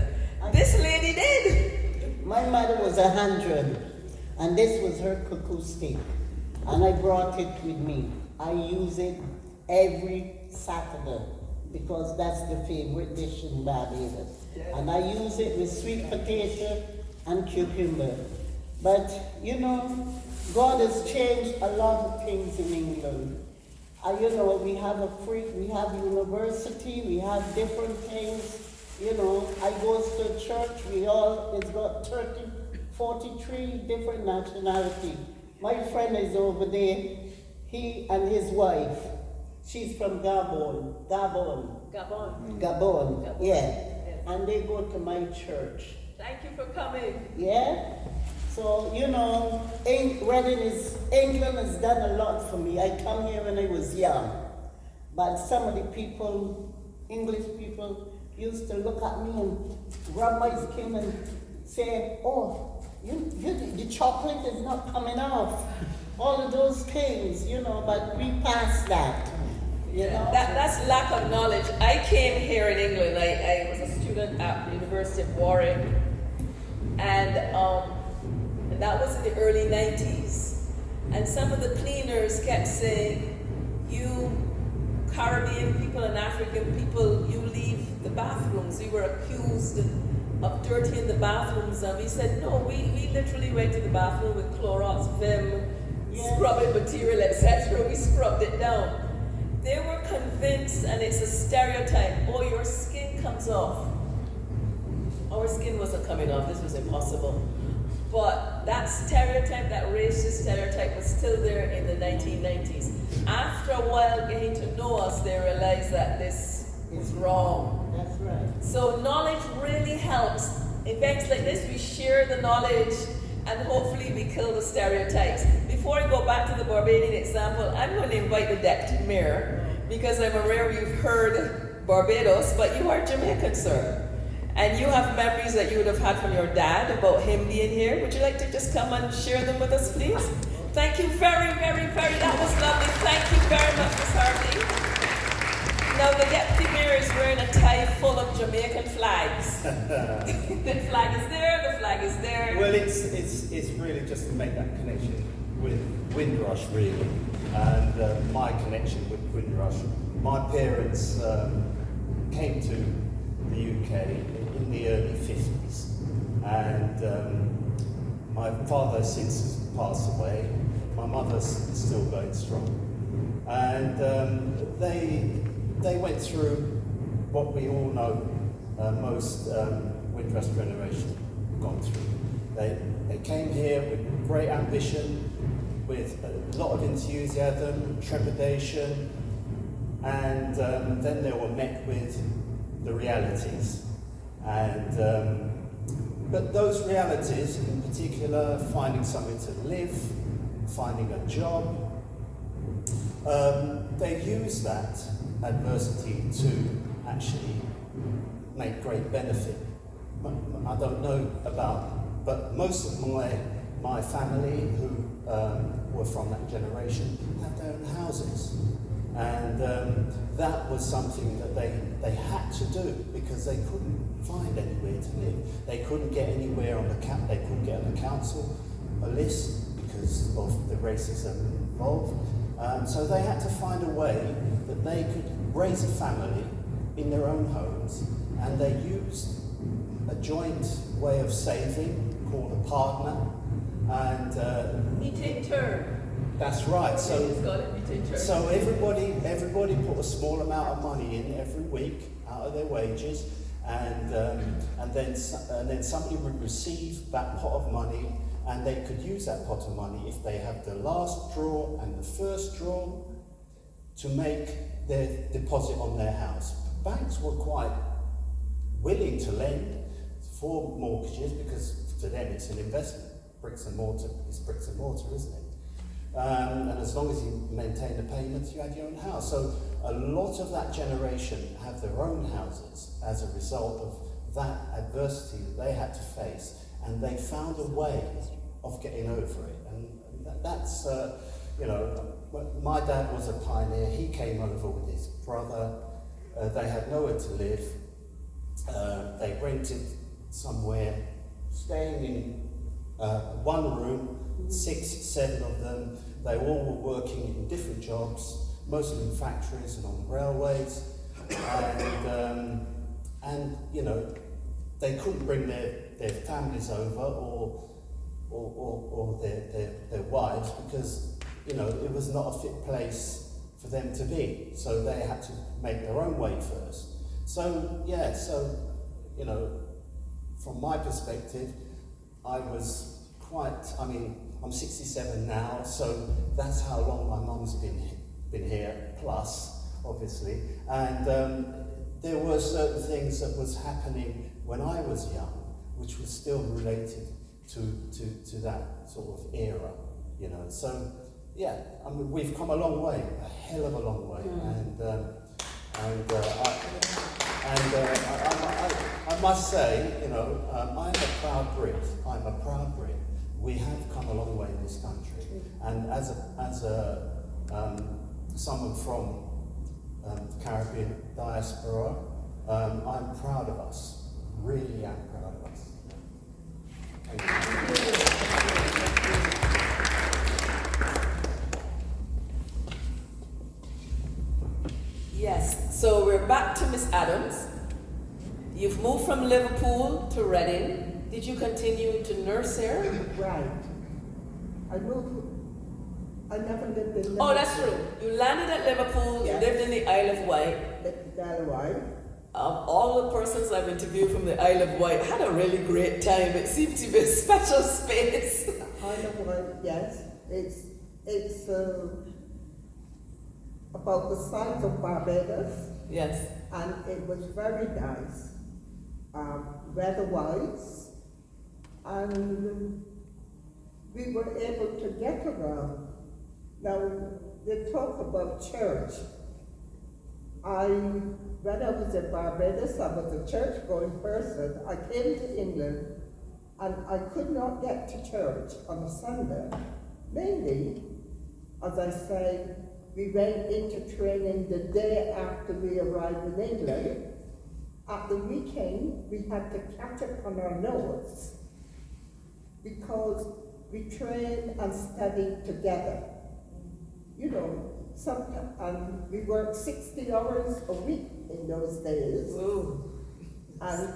This lady did. My mother was 100, and this was her cuckoo stick. And I brought it with me. I use it every Saturday because that's the favorite dish in Barbados. And I use it with sweet potato and cucumber. But, you know, God has changed a lot of things in England. You know, we have university, we have different things. You know, I goes to church, it's got 43 different nationality. My friend is over there, he and his wife, she's from Gabon, yeah. And they go to my church. Thank you for coming. Yeah? So, you know, England has done a lot for me. I come here when I was young. But some of the people, English people, used to look at me and rub my skin and say, oh, the chocolate is not coming off. All of those things, you know, but we passed that. You know? That's lack of knowledge. I came here in England. I was a student at the University of Warwick, and that was in the early 90s. And some of the cleaners kept saying, you Caribbean people and African people, you leave the bathrooms. We were accused of dirtying the bathrooms, and we said, no, we literally went to the bathroom with Clorox, Vim, scrubbing material, etc. We scrubbed it down. They were convinced, and it's a stereotype, oh, your skin comes off. Our skin wasn't coming off, this was impossible. But that stereotype, that racist stereotype was still there in the 1990s. After a while getting to know us, they realized that this was wrong. That's right. So knowledge really helps. Events like this, we share the knowledge, and hopefully we kill the stereotypes. Before I go back to the Barbadian example, I'm going to invite the deputy mayor, because I'm aware you've heard Barbados, but you are Jamaican, sir. And you have memories that you would have had from your dad about him being here. Would you like to just come and share them with us, please? Thank you very, very, very, that was lovely. Thank you very much, Ms. Harvey. Now the deputy mayor is wearing a tie full of Jamaican flags. The flag is there, the flag is there. Well, it's really just to make that connection with Windrush, really, and my connection with Windrush. My parents came to the UK in the early 50s, and my father since has passed away. My mother's still going strong, and they went through what we all know most Windrush generation gone through. They came here with great ambition, with a lot of enthusiasm, trepidation, and then they were met with the realities. And but those realities, in particular, finding somewhere to live, finding a job, they use that adversity to actually make great benefit. I don't know about, but most of my family who were from that generation had their own houses. And that was something that they had to do because they couldn't find anywhere to live. They couldn't get anywhere on they couldn't get on the council a list because of the racism involved. So they had to find a way that they could raise a family in their own homes, and they used a joint way of saving called a partner. And We take turn. that's right. So It's got it, we take turn. so everybody put a small amount of money in every week out of their wages, and then somebody would receive that pot of money, and they could use that pot of money if they have the last draw and the first draw to make their deposit on their house. Banks were quite willing to lend for mortgages because to them it's an investment. Bricks and mortar is bricks and mortar, isn't it? And as long as you maintain the payments, you had your own house. So a lot of that generation have their own houses as a result of that adversity that they had to face, and they found a way of getting over it. And that's, my dad was a pioneer. He came over with his brother. They had nowhere to live. They rented somewhere, staying in one room, 6, 7 of them. They all were working in different jobs, mostly in factories and on railways, and they couldn't bring their families over or their wives because it was not a fit place for them to be. So they had to make their own way first. So from my perspective, I was I'm 67 now, so that's how long my mum's been here, plus, obviously. And there were certain things that was happening when I was young, which was still related to that sort of era, So, we've come a long way, a hell of a long way. I must say, I'm a proud Brit. I'm a proud Brit. We have come a long way in this country, and as someone from the Caribbean diaspora, I'm proud of us. Really am proud of us. Thank you. Yes, so we're back to Miss Adams. You've moved from Liverpool to Reading. Did you continue to nurse here? Right. I never lived in Liverpool. Oh, that's true. You landed at Liverpool, Yes. you lived in the Isle of Wight. Lived in the Isle of Wight. All the persons I've interviewed from the Isle of Wight had a really great time. It seemed to be a special space. Isle of Wight, yes. It's about the size of Barbados. Yes. And it was very nice. Weather-wise. And we were able to get around. Now, they talk about church. When I was in Barbados, I was a church-going person. I came to England, and I could not get to church on a Sunday. Mainly, as I said, we went into training the day after we arrived in England. At the weekend, we had to catch up on our notes because we trained and studied together. And we worked 60 hours a week in those days. Ooh. And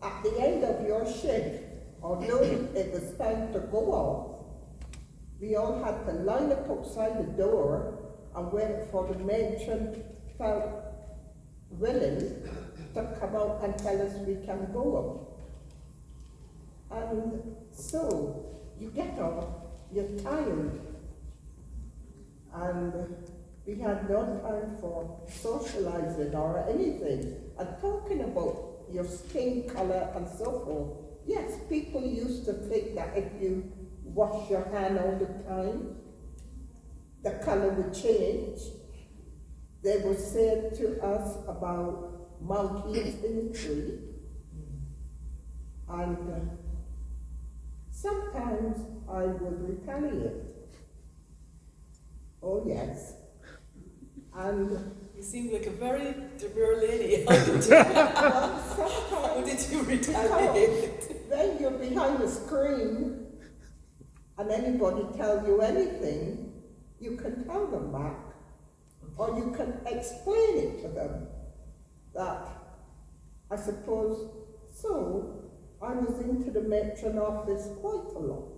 at the end of your shift, although it was time to go off, we all had to line up outside the door and wait for the matron felt willing to come out and tell us we can go. And so you get up, you're tired, and we had no time for socializing or anything. And talking about your skin color and so forth, yes, people used to think that if you wash your hand all the time, the color would change. They would say to us about monkeys in the tree. And sometimes I would retaliate. Oh yes. And You seem like a very demure lady. How did you, well, how sometimes did you retaliate? when you're behind the screen and anybody tells you anything, you can tell them back, or you can explain it to them that, I suppose, so I was into the matron office quite a lot.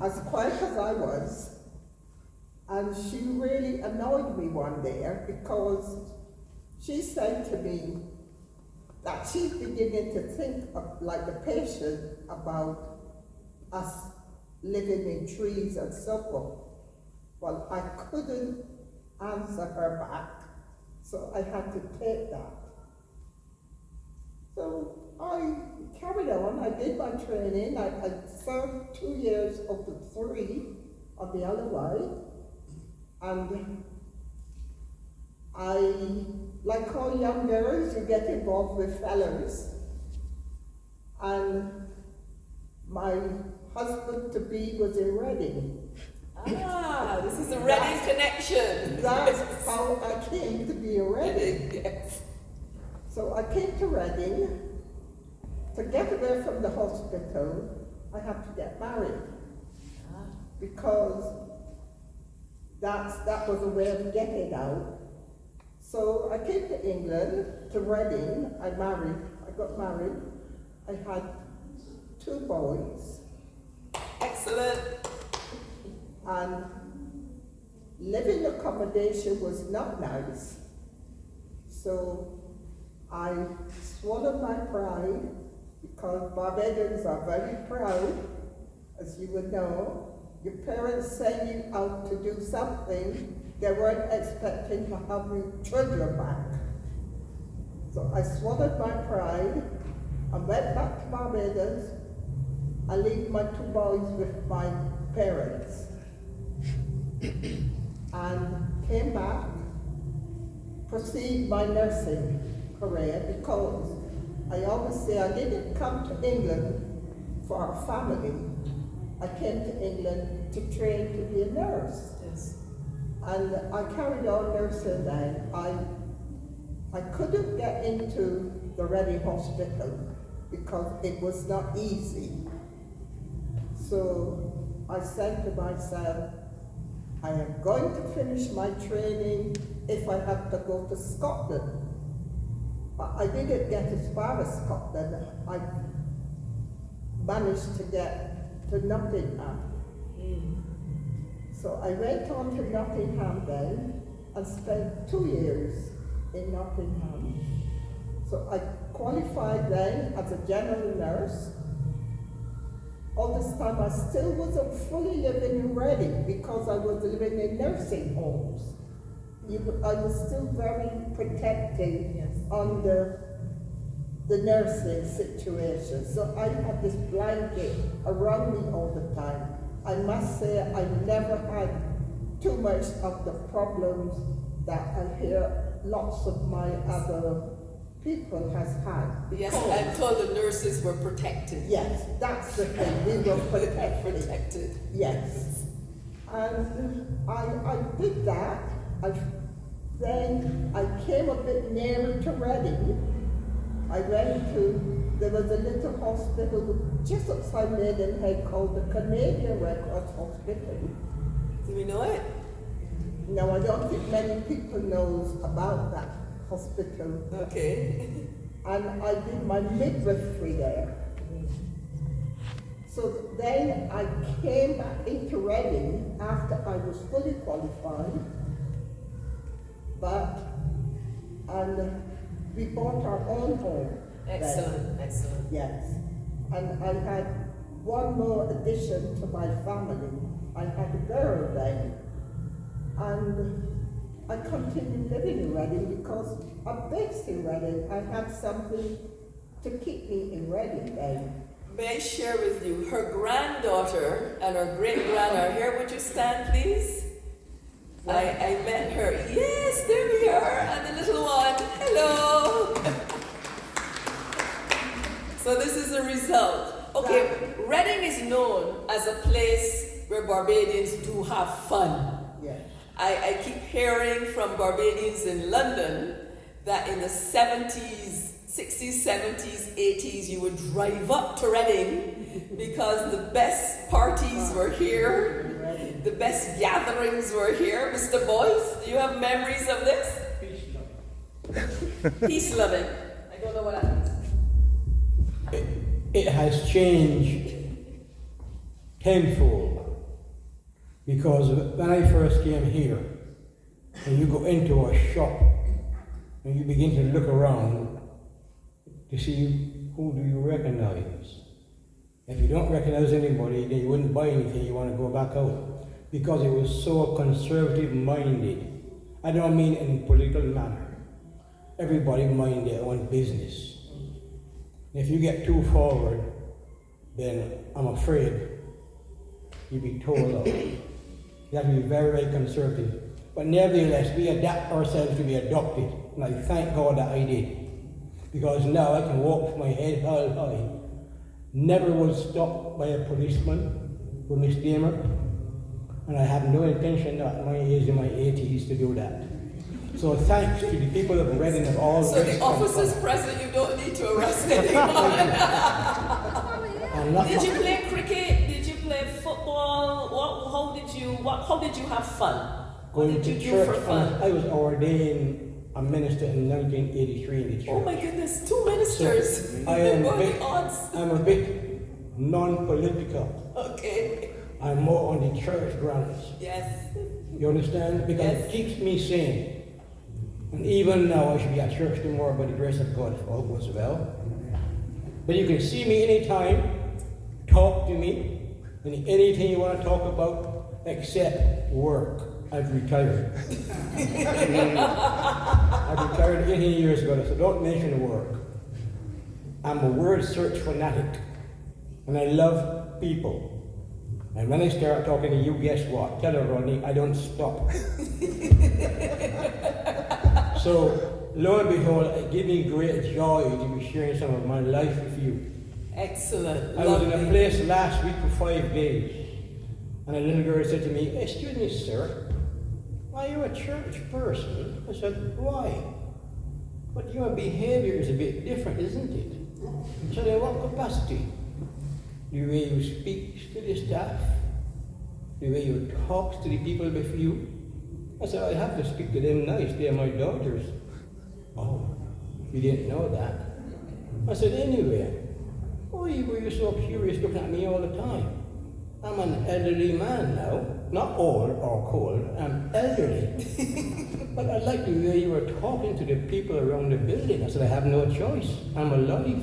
As quiet as I was. And she really annoyed me one day because she said to me that she's beginning to think of, like the patient, about us living in trees and so forth. Well, I couldn't answer her back, so I had to take that. So I carried on, I did my training, I served 2 years of the 3 on the LOI, and I, like all young girls, you get involved with fellas, and my husband-to-be was in Reading. Ah, this is a Reading connection. That's how I came to be in Reading. Yes. So I came to Reading. To get away from the hospital, I had to get married because that was a way of getting out. So I came to England, to Reading. I got married. I had 2 boys. Excellent. And living accommodation was not nice. So I swallowed my pride, because Barbadians are very proud, as you would know. Your parents send you out to do something, they weren't expecting to have your children back. So I swallowed my pride and went back to Barbados and leave my 2 boys with my parents. And came back, proceed my nursing career, because I always say I didn't come to England for a family. I came to England to train to be a nurse. Yes. And I carried on nursing then. I couldn't get into the Reading Hospital because it was not easy. So I said to myself, I am going to finish my training if I have to go to Scotland. But I didn't get as far as Scotland. I managed to get to Nottingham. So I went on to Nottingham then and spent 2 years in Nottingham. So I qualified then as a general nurse. All this time I still wasn't fully living in Reading because I was living in nursing homes. I was still very protected under the nursing situation. So I had this blanket around me all the time. I must say I never had too much of the problems that I hear lots of my other people has had. Yes, I'm told the nurses were protected. Yes, that's the thing, we were protected. Protected. Yes. And I did that. Then I came a bit nearer to Reading. I went to, there was a little hospital just outside Maidenhead called the Canadian Red Cross Hospital. Do we know it? Now I don't think many people knows about that hospital. Okay. And I did my midwifery there. So then I came back into Reading after I was fully qualified. And we bought our own home. Excellent, excellent. Yes. And I had one more addition to my family. I had a girl then. And I continued living in Reading because I'm based in Reading. I had something to keep me in Reading then. May I share with you, her granddaughter and her great-grand are here. Would you stand, please? I met her. Yes, there we are. And the little one. Hello. So this is the result. Okay, Reading is known as a place where Barbadians do have fun. Yes. I keep hearing from Barbadians in London that in the 70s, 60s, 70s, 80s, you would drive up to Reading because the best parties were here, the best gatherings were here. Mr. Boyce, do you have memories of this? Peace loving. I don't know what that means. It has changed tenfold. Because when I first came here, and you go into a shop, and you begin to look around to see who do you recognize. If you don't recognize anybody, then you wouldn't buy anything, you want to go back out. Because it was so conservative-minded. I don't mean in a political manner. Everybody mind their own business. If you get too forward, then I'm afraid you'll be told off. You have to be very, very conservative. But nevertheless, we adapt ourselves to be adopted. And I thank God that I did. Because now I can walk with my head held high. Never was stopped by a policeman for misdemeanor. And I have no intention at my age, in my 80s, to do that. So thanks to the people of Reading of all So the officers present, you don't need to arrest anyone. Did you play cricket? Did you play football? How did you have fun? What Going did to you do church, for fun? I was ordained a minister in 1983 in the church. Oh my goodness, two ministers. So I am What are a the bit, odds? I'm a bit non-political. Okay. I'm more on the church grounds. Yes. You understand? Because Yes. it keeps me sane. And even now I should be at church tomorrow by the grace of God if all goes well. But you can see me anytime, talk to me, and anything you want to talk about except work. I've retired. I retired 18 years ago, so don't mention work. I'm a word search fanatic, and I love people. And when I start talking to you, guess what? Tell her, Ronnie, I don't stop. So, lo and behold, it gave me great joy to be sharing some of my life with you. Excellent. I was in a Lovely. place last week for 5 days, and a little girl said to me, "Excuse me, sir, are you a church person?" I said, "Why?" "But your behavior is a bit different, isn't it?" I said, "In what capacity?" "The way you speak to the staff, the way you talk to the people with you." I said, "I have to speak to them nice, they are my daughters." "Oh, you didn't know that?" I said, "Anyway, why were you so curious looking at me all the time? I'm an elderly man now, not old or cold, I'm elderly." "But I like the way you were talking to the people around the building." I said, "I have no choice, I'm alive.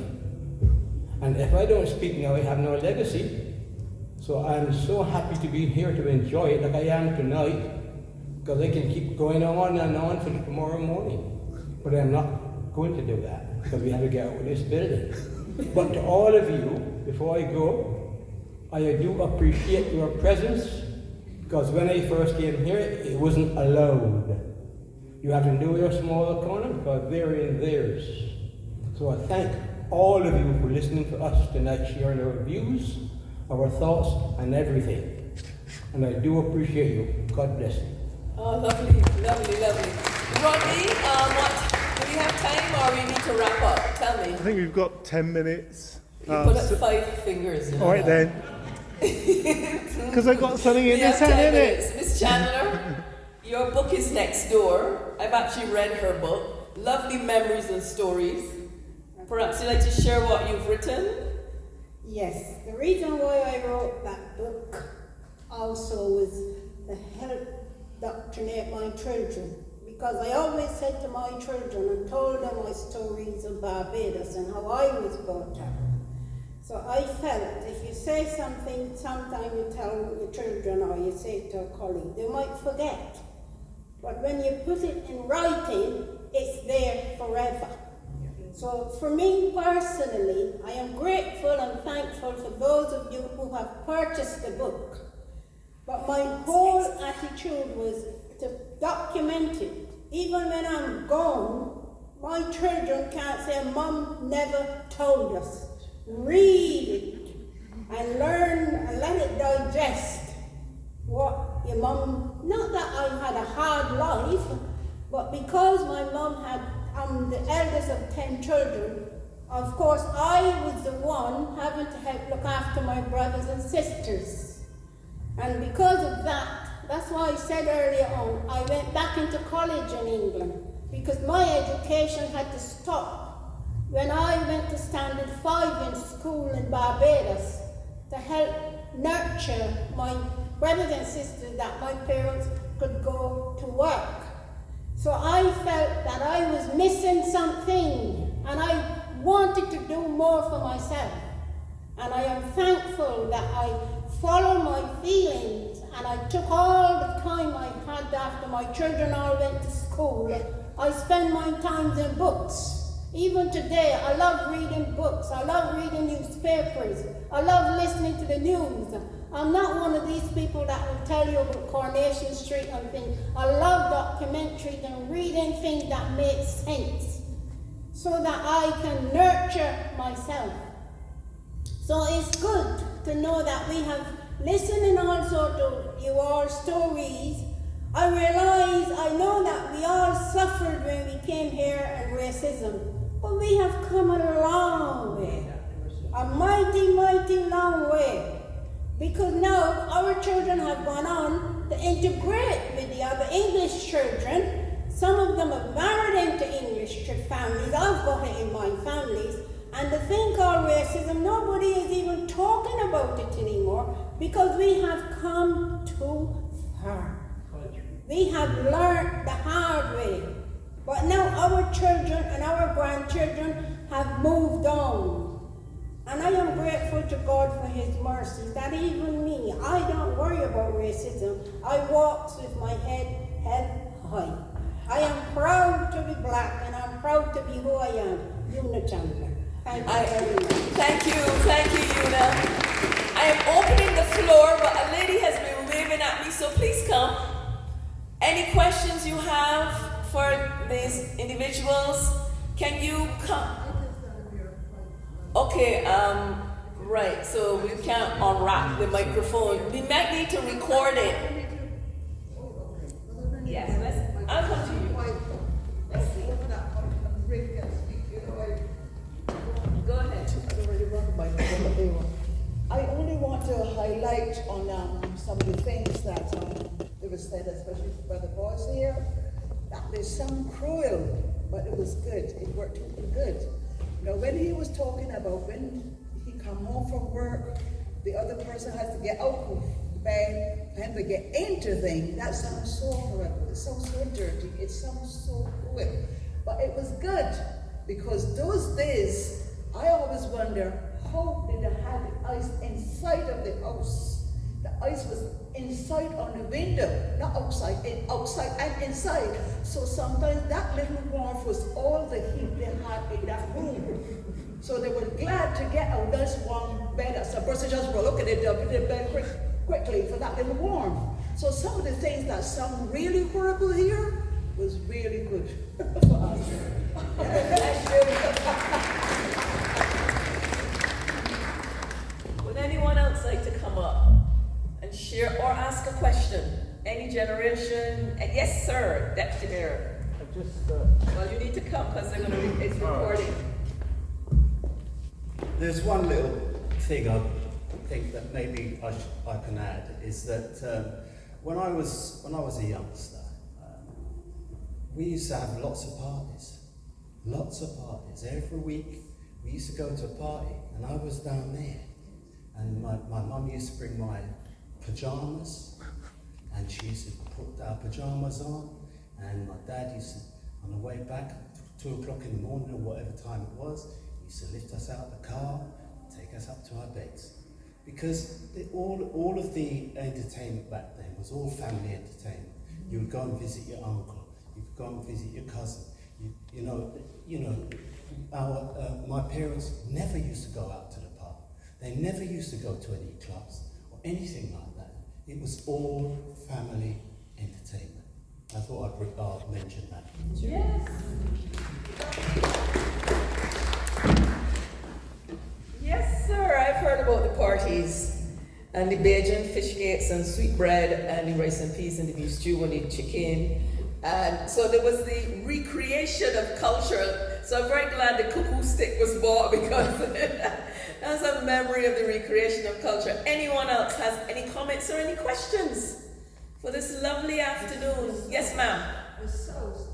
And if I don't speak now, I have no legacy. So I'm so happy to be here to enjoy it like I am tonight, because I can keep going on and on for tomorrow morning. But I'm not going to do that, because we have to get out of this building. But to all of you, before I go, I do appreciate your presence, because when I first came here, it wasn't allowed. You have to do your small corner, because they're in theirs. So I thank all of you for listening to us tonight, sharing our views, our thoughts, and everything. And I do appreciate you. God bless you. Oh, lovely, lovely, lovely. Rodney, do we have time or we need to wrap up? Tell me. I think we've got 10 minutes. You put up 5 fingers. All right then. Because I've got something in We have this hand, 10 innit? minutes. Miss Chandler, your book is next door. I've actually read her book. Lovely memories and stories. Perhaps you'd like to share what you've written? Yes, the reason why I wrote that book also was to help doctrinate my children, because I always said to my children and told them my stories of Barbados and how I was brought up. So I felt if you say something, sometime you tell your children or you say it to a colleague, they might forget. But when you put it in writing, it's there forever. So for me personally, I am grateful and thankful for those of you who have purchased the book. But my whole attitude was to document it. Even when I'm gone, my children can't say, Mom never told us. Read it and learn and let it digest what your mom, not that I had a hard life, but because my mom had, I'm the eldest of 10 children, of course I was the one having to help look after my brothers and sisters. And because of that, that's why I said earlier on, I went back into college in England, because my education had to stop when I went to Standard 5 in school in Barbados to help nurture my brothers and sisters that my parents could go to work. So I felt that I was missing something and I wanted to do more for myself. And I am thankful that I followed my feelings and I took all the time I had after my children all went to school. I spent my time in books. Even today, I love reading books. I love reading newspapers. I love listening to the news. I'm not one of these people that will tell you about Coronation Street and things. I love documentaries and reading things that make sense so that I can nurture myself. So it's good to know that we have listened also to you all stories. I know that we all suffered when we came here and racism. But we have come a long way, a mighty, mighty long way. Because now our children have gone on to integrate with the other English children. Some of them have married into English families. I've got it in my families. And the thing called racism, nobody is even talking about it anymore because we have come too far. We have learned the hard way. But now our children and our grandchildren have moved on. And I am grateful to God for His mercy that even me, I don't worry about racism. I walk with my head held high. I am proud to be black and I'm proud to be who I am. Una Chandler. Thank you very much. Thank you, Una. I am opening the floor, but a lady has been waving at me, so please come. Any questions you have for these individuals? Can you come? Okay, right, so we can't unwrap the microphone. We might need to record it. Yes, I'll come to you. Let's see. Go ahead. I only want to highlight on some of the things that they were said, especially by the boys here, that they sound cruel, but it was good. It worked out good. You know, when he was talking about when he come home from work, the other person has to get out of the bed and to get into things, that sounds so horrible. It sounds so dirty. It sounds so cruel. But it was good, because those days, I always wonder, how did they have the ice inside of the house? The ice was inside on the window, not outside, outside and inside. So sometimes that little warmth was all the heat they had in that room. So they were glad to get a nice warm bed. So a person just will look at it, up in the bed quickly for that little warmth. So some of the things that sound really horrible here was really good for us. Would anyone else like to come up and share or ask a question? Any generation? And yes, sir, Deputy Mayor. Well, you need to come because they're going to it's recording. There's one little thing I think that maybe I can add is that when I was a youngster, we used to have lots of parties. Every week we used to go to a party, and I was down there, and my mum used to bring my pajamas, and she used to put our pajamas on, And my dad used to, on the way back, 2 o'clock in the morning or whatever time it was, he used to lift us out of the car, take us up to our beds. Because all of the entertainment back then was all family entertainment. You would go and visit your uncle, you would go and visit your cousin. My parents never used to go out to the pub. They never used to go to any clubs or anything like that. It was all family entertainment. I thought I'd mention that. Yes. Yes, sir. I've heard about the parties and the Bajan fish cakes and sweet bread and the rice and peas and the beef stew and the chicken. And so there was the recreation of culture. So I'm very glad the cuckoo stick was bought because that's a memory of the recreation of culture. Anyone else has any comments or any questions for this lovely afternoon? Yes, ma'am. The sauce.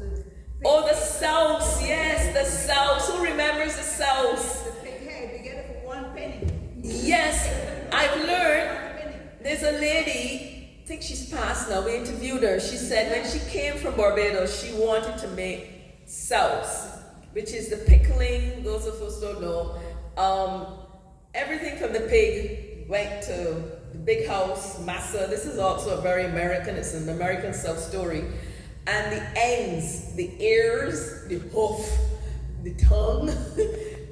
Oh, the sauce. Yes, the sauce. Who remembers the sauce? The pig head, you get it for 1 penny. Yes, I've learned there's a lady, I think she's passed now, we interviewed her. She said when she came from Barbados, she wanted to make sauce, which is the pickling, those of us don't know. Everything from the pig went to the big house, massa. This is also a very American, it's an American South story. And the ends, the ears, the hoof, the tongue,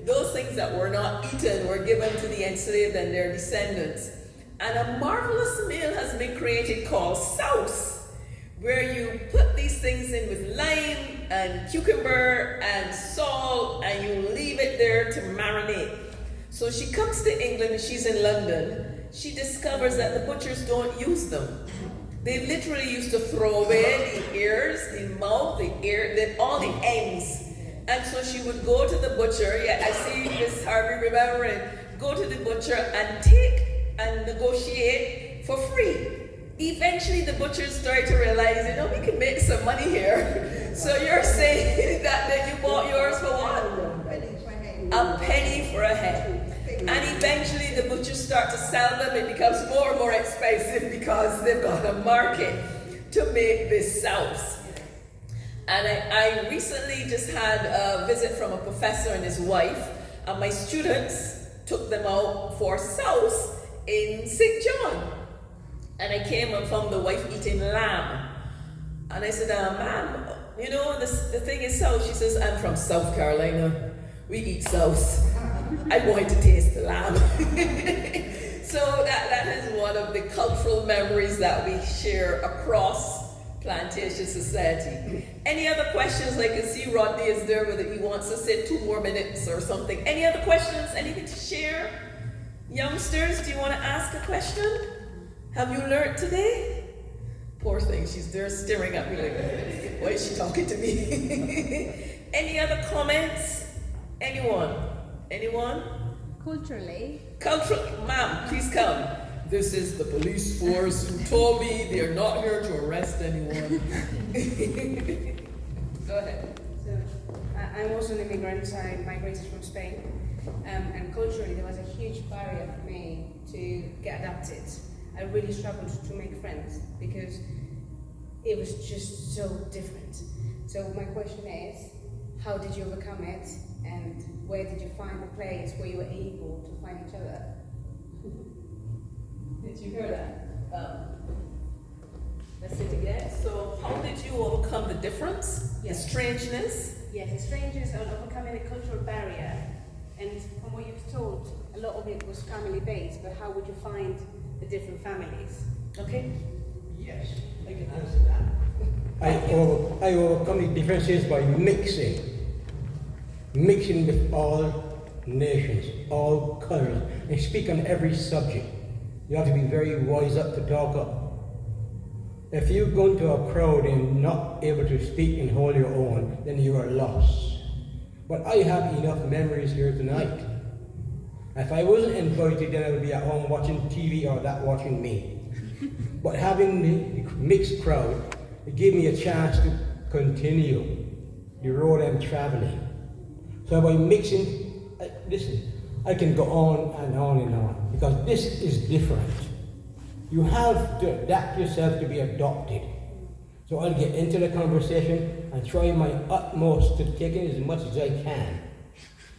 those things that were not eaten were given to the enslaved and their descendants. And a marvelous meal has been created called sauce, where you put these things in with lime and cucumber and salt and you leave it there to marinate. So she comes to England and she's in London. She discovers that the butchers don't use them. They literally used to throw away the ears, the mouth, the ear, all the ends. And so she would go to the butcher, I see Miss Harvey remembering, go to the butcher and take and negotiate for free. Eventually the butchers started to realize, we can make some money here. So you're saying that you bought yours for what? A penny for a head. And eventually the butchers start to sell them. It becomes more and more expensive because they've got a market to make this sauce. And I recently just had a visit from a professor and his wife, and my students took them out for sauce in St. John. And I came and found the wife eating lamb. And I said, ma'am, the thing is sauce. She says, I'm from South Carolina. We eat sauce. I want to taste the lamb. So that is one of the cultural memories that we share across Plantation Society. Any other questions? I can see Rodney is there, whether he wants to say 2 more minutes or something. Any other questions? Anything to share? Youngsters, do you want to ask a question? Have you learned today? Poor thing, she's there staring at me like, why is she talking to me? Any other comments? Anyone? Culturally, ma'am, please come. This is the police force who told me they are not here to arrest anyone. Go ahead. so I'm also an immigrant. I migrated from Spain, and culturally there was a huge barrier for me to get adapted. I really struggled to make friends because it was just so different. So my question is, how did you overcome it, and where did you find a place where you were able to find each other? Did you hear that? Let's say it again. So how did you overcome the difference? Yes. The strangeness? Yes, the strangers are overcoming a cultural barrier, and from what you've told, a lot of it was family-based, but how would you find the different families? Okay. Yes, I can answer that. I overcome the differences by mixing with all nations, all colors, and speak on every subject. You have to be very wise up to talk up. If you go into a crowd and not able to speak and hold your own, then you are lost. But I have enough memories here tonight. If I wasn't invited, then I would be at home watching TV or that watching me. But having the mixed crowd, it gave me a chance to continue the road I'm traveling. So by mixing, listen, I can go on and on and on, because this is different. You have to adapt yourself to be adopted. So I'll get into the conversation and try my utmost to take in as much as I can.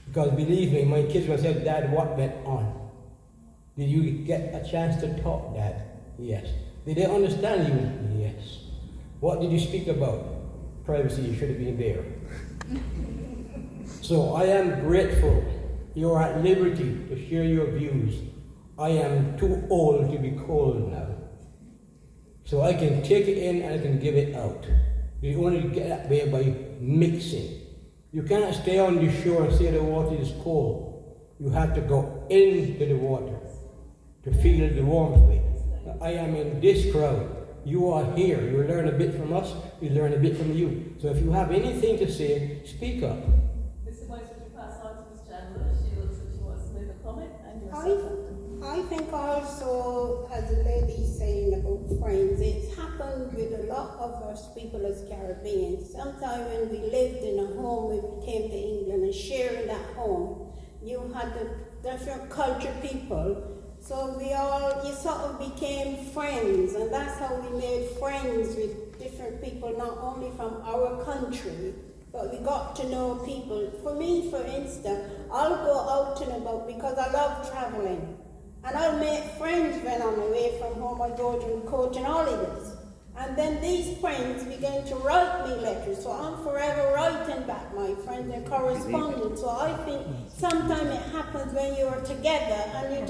Because believe me, my kids will say, Dad, what went on? Did you get a chance to talk, Dad? Yes. Did they understand you? Yes. What did you speak about? Privacy, you should have been there. So I am grateful. You are at liberty to share your views. I am too old to be cold now. So I can take it in and I can give it out. You only get that way by mixing. You cannot stay on the shore and say the water is cold. You have to go into the water to feel the warmth of it. I am in this crowd. You are here. You learn a bit from us. We learn a bit from you. So if you have anything to say, speak up. Mr. Vice, would you pass on to Ms. Chandler? She looks like she wants to make a comment, and yourself. I think also, as the lady saying about friends, it's happened with a lot of us people as Caribbeans. Sometimes when we lived in a home, when we came to England and sharing that home, you had the different culture people. So you sort of became friends, and that's how we made friends with different people, not only from our country, but we got to know people. For me, for instance, I'll go out and about because I love traveling. And I'll make friends when I'm away from home. I go to coaching holidays. And then these friends begin to write me letters. So I'm forever writing back my friends and corresponding. So I think sometimes it happens when you're together and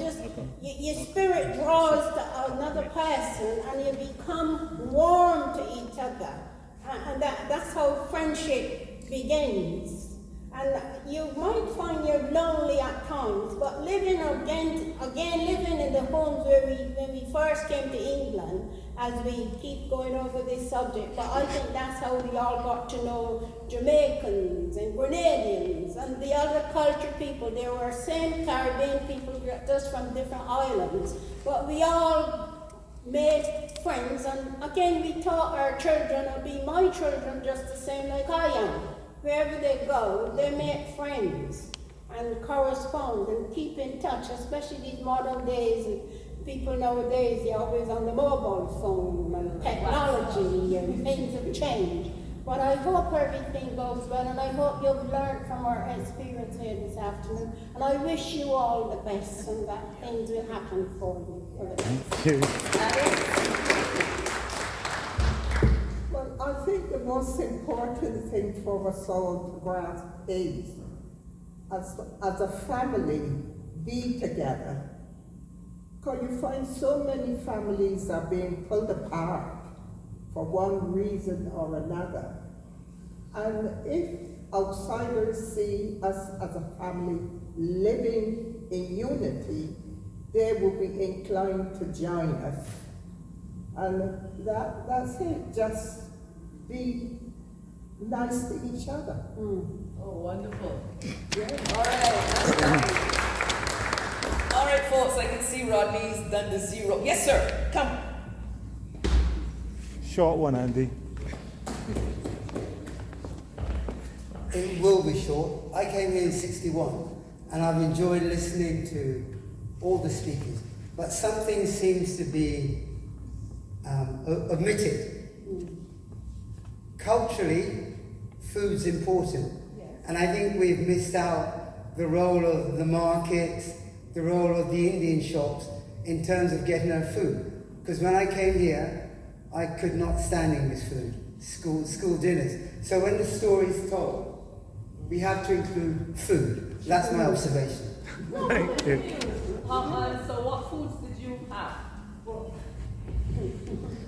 your spirit draws to another person and you become warm to each other. And that's how friendship begins. And you might find you're lonely at times, but living in the homes where when we first came to England, as we keep going over this subject, but I think that's how we all got to know Jamaicans and Grenadians and the other culture people. There were same Caribbean people just from different islands, but we all made friends, and again we taught our children, or be my children just the same like I am. Wherever they go, they make friends and correspond and keep in touch, especially these modern days. And people nowadays, they're always on the mobile phone and technology and things have changed. But I hope everything goes well, and I hope you've learned from our experience here this afternoon. And I wish you all the best and that things will happen for you. Thank you. Well, I think the most important thing for us all to grasp is, as a family, be together. Because you find so many families are being pulled apart for one reason or another. And if outsiders see us as a family living in unity, they will be inclined to join us. And that's it, just be nice to each other. Oh, wonderful. Yeah. All right, that's nice. All right, folks, I can see Rodney's done the zero. Yes, sir, come. Short one, Andy. It will be short. I came here in '61 and I've enjoyed listening to all the speakers, but something seems to be omitted. Culturally, food's important, and I think we've missed out the role of the markets, the role of the Indian shops in terms of getting our food. Because when I came here, I could not stand English food, school dinners. So when the story is told, we have to include food. That's my observation. Thank you. So what foods did you have?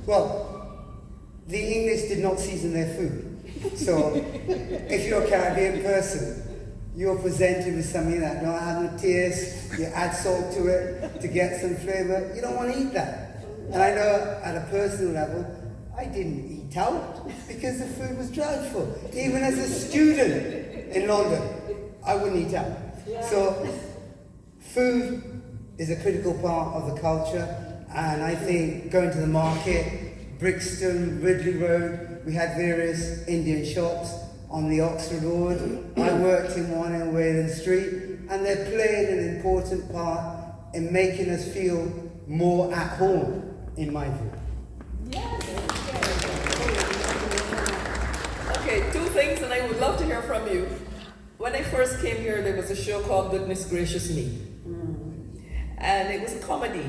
Well, the English did not season their food. So if you're a Caribbean person, you're presented with something that don't have no taste, you add salt to it to get some flavor. You don't want to eat that. And I know at a personal level, I didn't eat out because the food was dreadful. Even as a student in London, I wouldn't eat out. So food is a critical part of the culture, and I think going to the market, Brixton, Ridley Road, we had various Indian shops on the Oxford Road. I worked in one in Wayland Street, and they played an important part in making us feel more at home, in my view. Yes. things, and I would love to hear from you. When I first came here, there was a show called Goodness Gracious Me. And it was a comedy.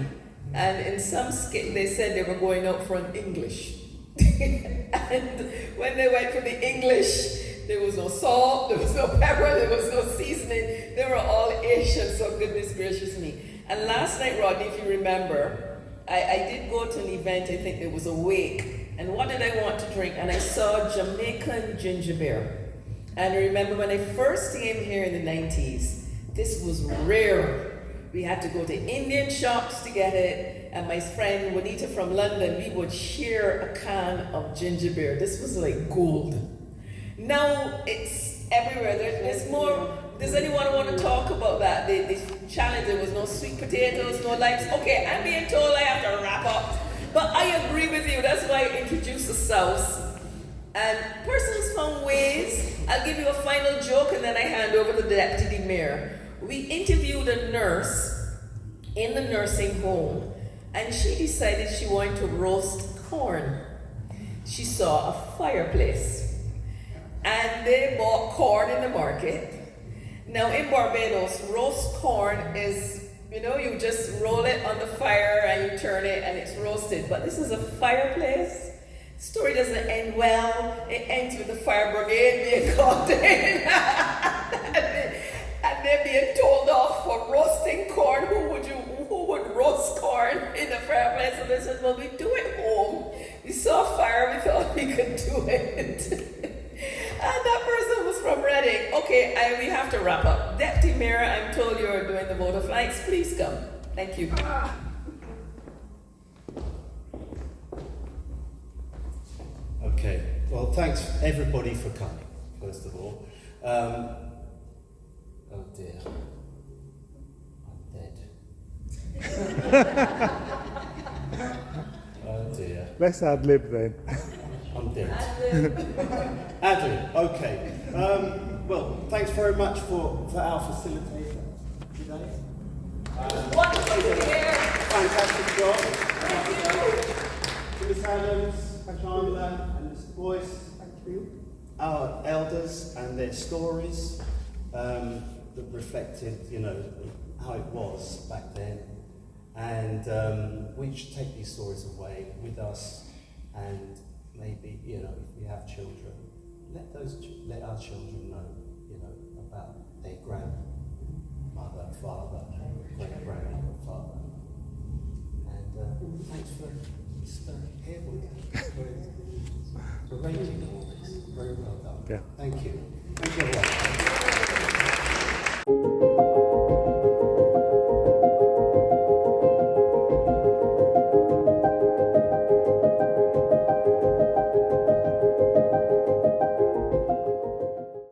And in some skit, they said they were going out for an English. And when they went for the English, there was no salt, there was no pepper, there was no seasoning. They were all Asian, so goodness gracious me. And last night, Rodney, if you remember, I did go to an event, I think it was a wake. And what did I want to drink? And I saw Jamaican ginger beer. And I remember when I first came here in the 90s, this was rare. We had to go to Indian shops to get it. And my friend Juanita from London, we would share a can of ginger beer. This was like gold. Now it's everywhere. There's more. Does anyone want to talk about that? The challenge, there was no sweet potatoes, no limes. Okay, I'm being told I have to wrap up. But I agree with you. That's why I introduced the South. And persons found ways. I'll give you a final joke and then I hand over to the deputy mayor. We interviewed a nurse in the nursing home and she decided she wanted to roast corn. She saw a fireplace and they bought corn in the market. Now in Barbados, roast corn is, you just roll it on the fire and you turn it and it's roasted. But this is a fireplace. The story doesn't end well. It ends with the fire brigade being called in. And they're being told off for roasting corn. Who would roast corn in the fireplace? And they said, well, we do it home. We saw fire, we thought we could do it. And that person was from Reading. Okay, we have to wrap up. Deputy Mayor, I'm told you're doing the motor flights. Please come. Thank you. Okay, well, thanks everybody for coming, first of all. Oh dear, I'm dead. Oh dear. Let's ad lib then. I'm dead. Ad-lib, okay. Well, thanks very much for our facilitator today. Wonderful to hear. Fantastic job. Thank you. Miss Adams, Chandler, and Mr. Boyce. Thank you. Our elders and their stories that reflected, how it was back then. And we should take these stories away with us, and maybe, if we have children, let our children know, about their grandmother, father, great-grandmother, father. And thanks for Mr. Harewood for arranging all this. Very well done. Yeah. Thank you. Thank you, everyone.